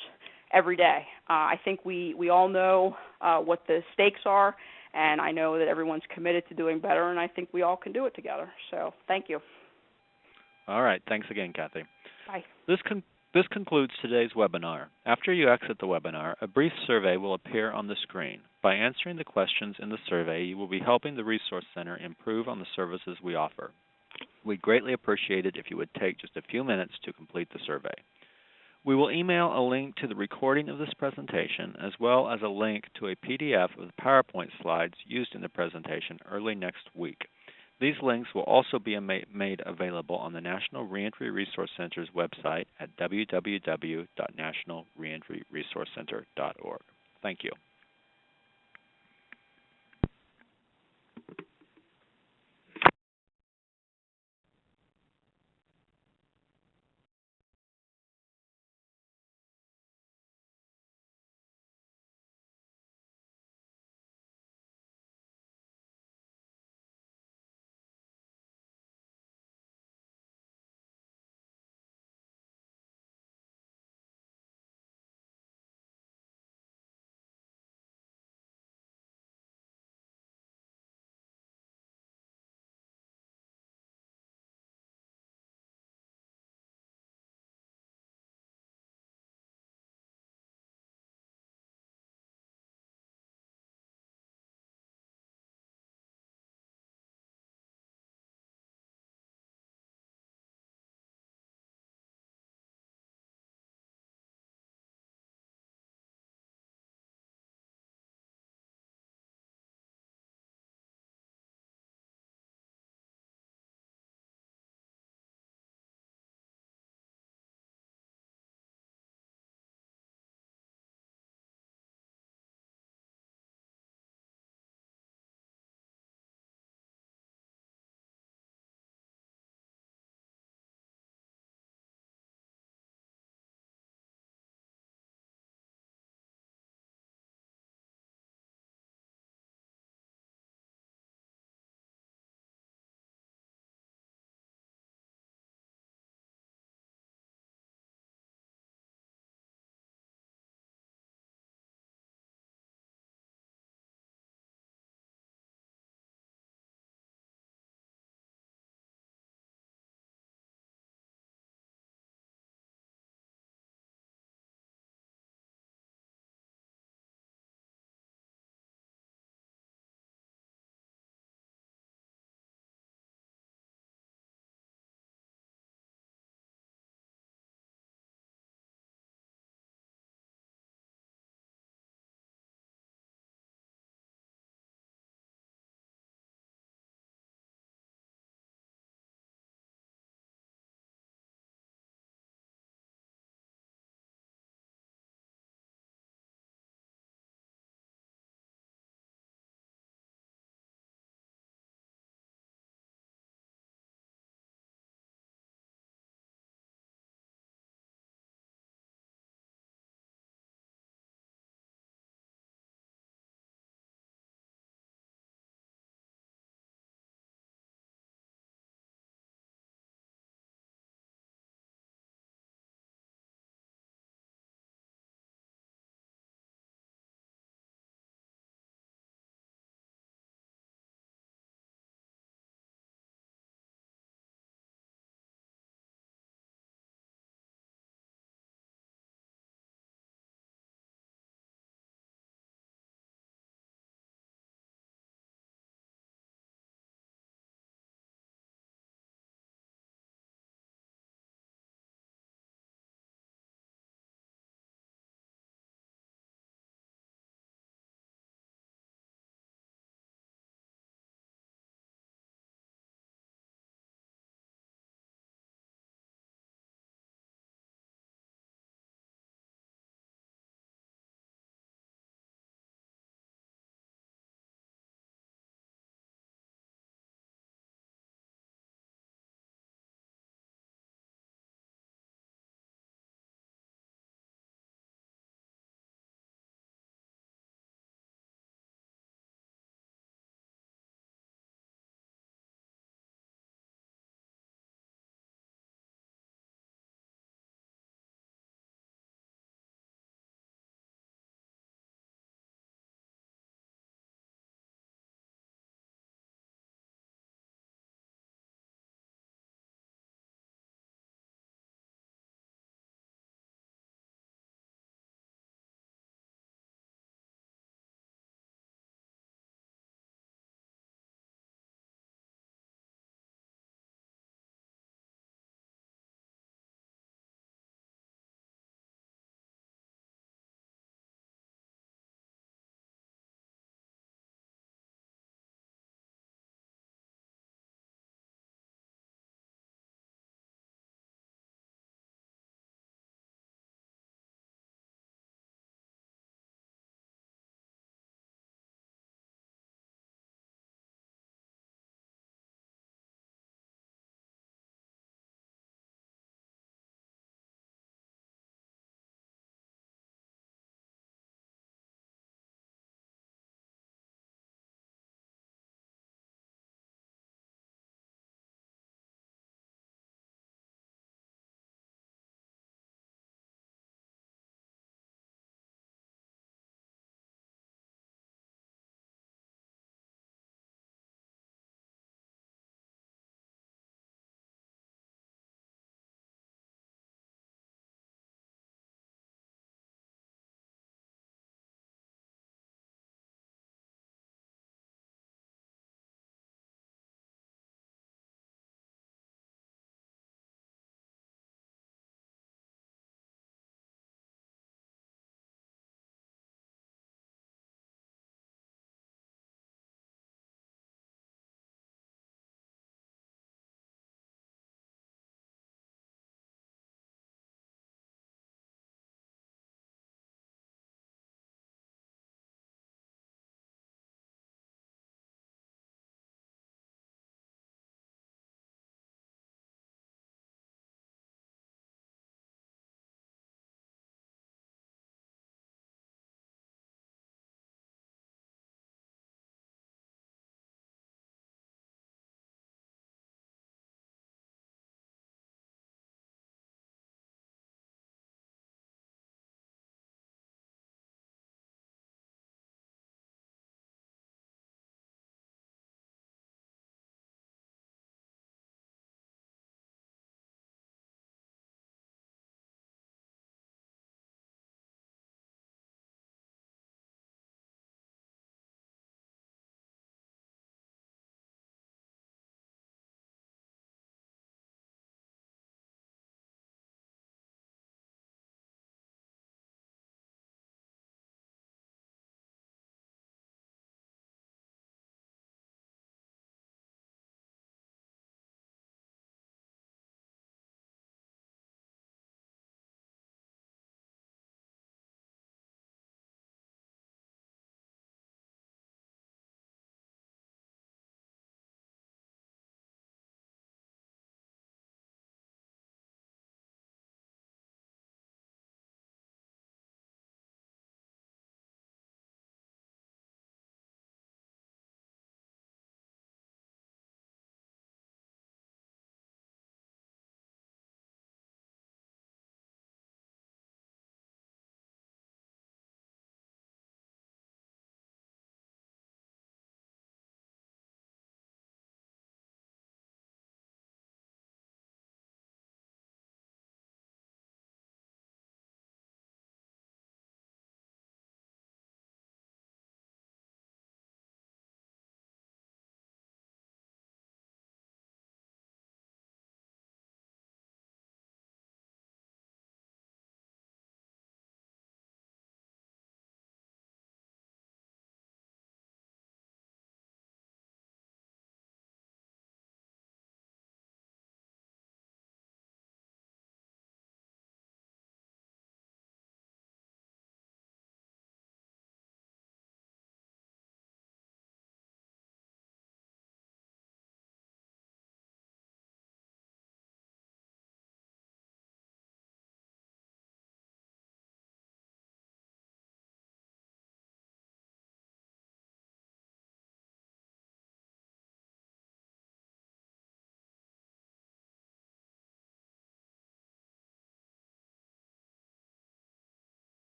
every day. I think we all know what the stakes are, and I know that everyone's committed to doing better, and I think we all can do it together. So thank you. All right. Thanks again, Kathy. Bye. This concludes today's webinar. After you exit the webinar, a brief survey will appear on the screen. By answering the questions in the survey, you will be helping the Resource Center improve on the services we offer. We'd greatly appreciate it if you would take just a few minutes to complete the survey. We will email a link to the recording of this presentation, as well as a link to a PDF of the PowerPoint slides used in the presentation early next week. These links will also be made available on the National Reentry Resource Center's website at www.nationalreentryresourcecenter.org. Thank you.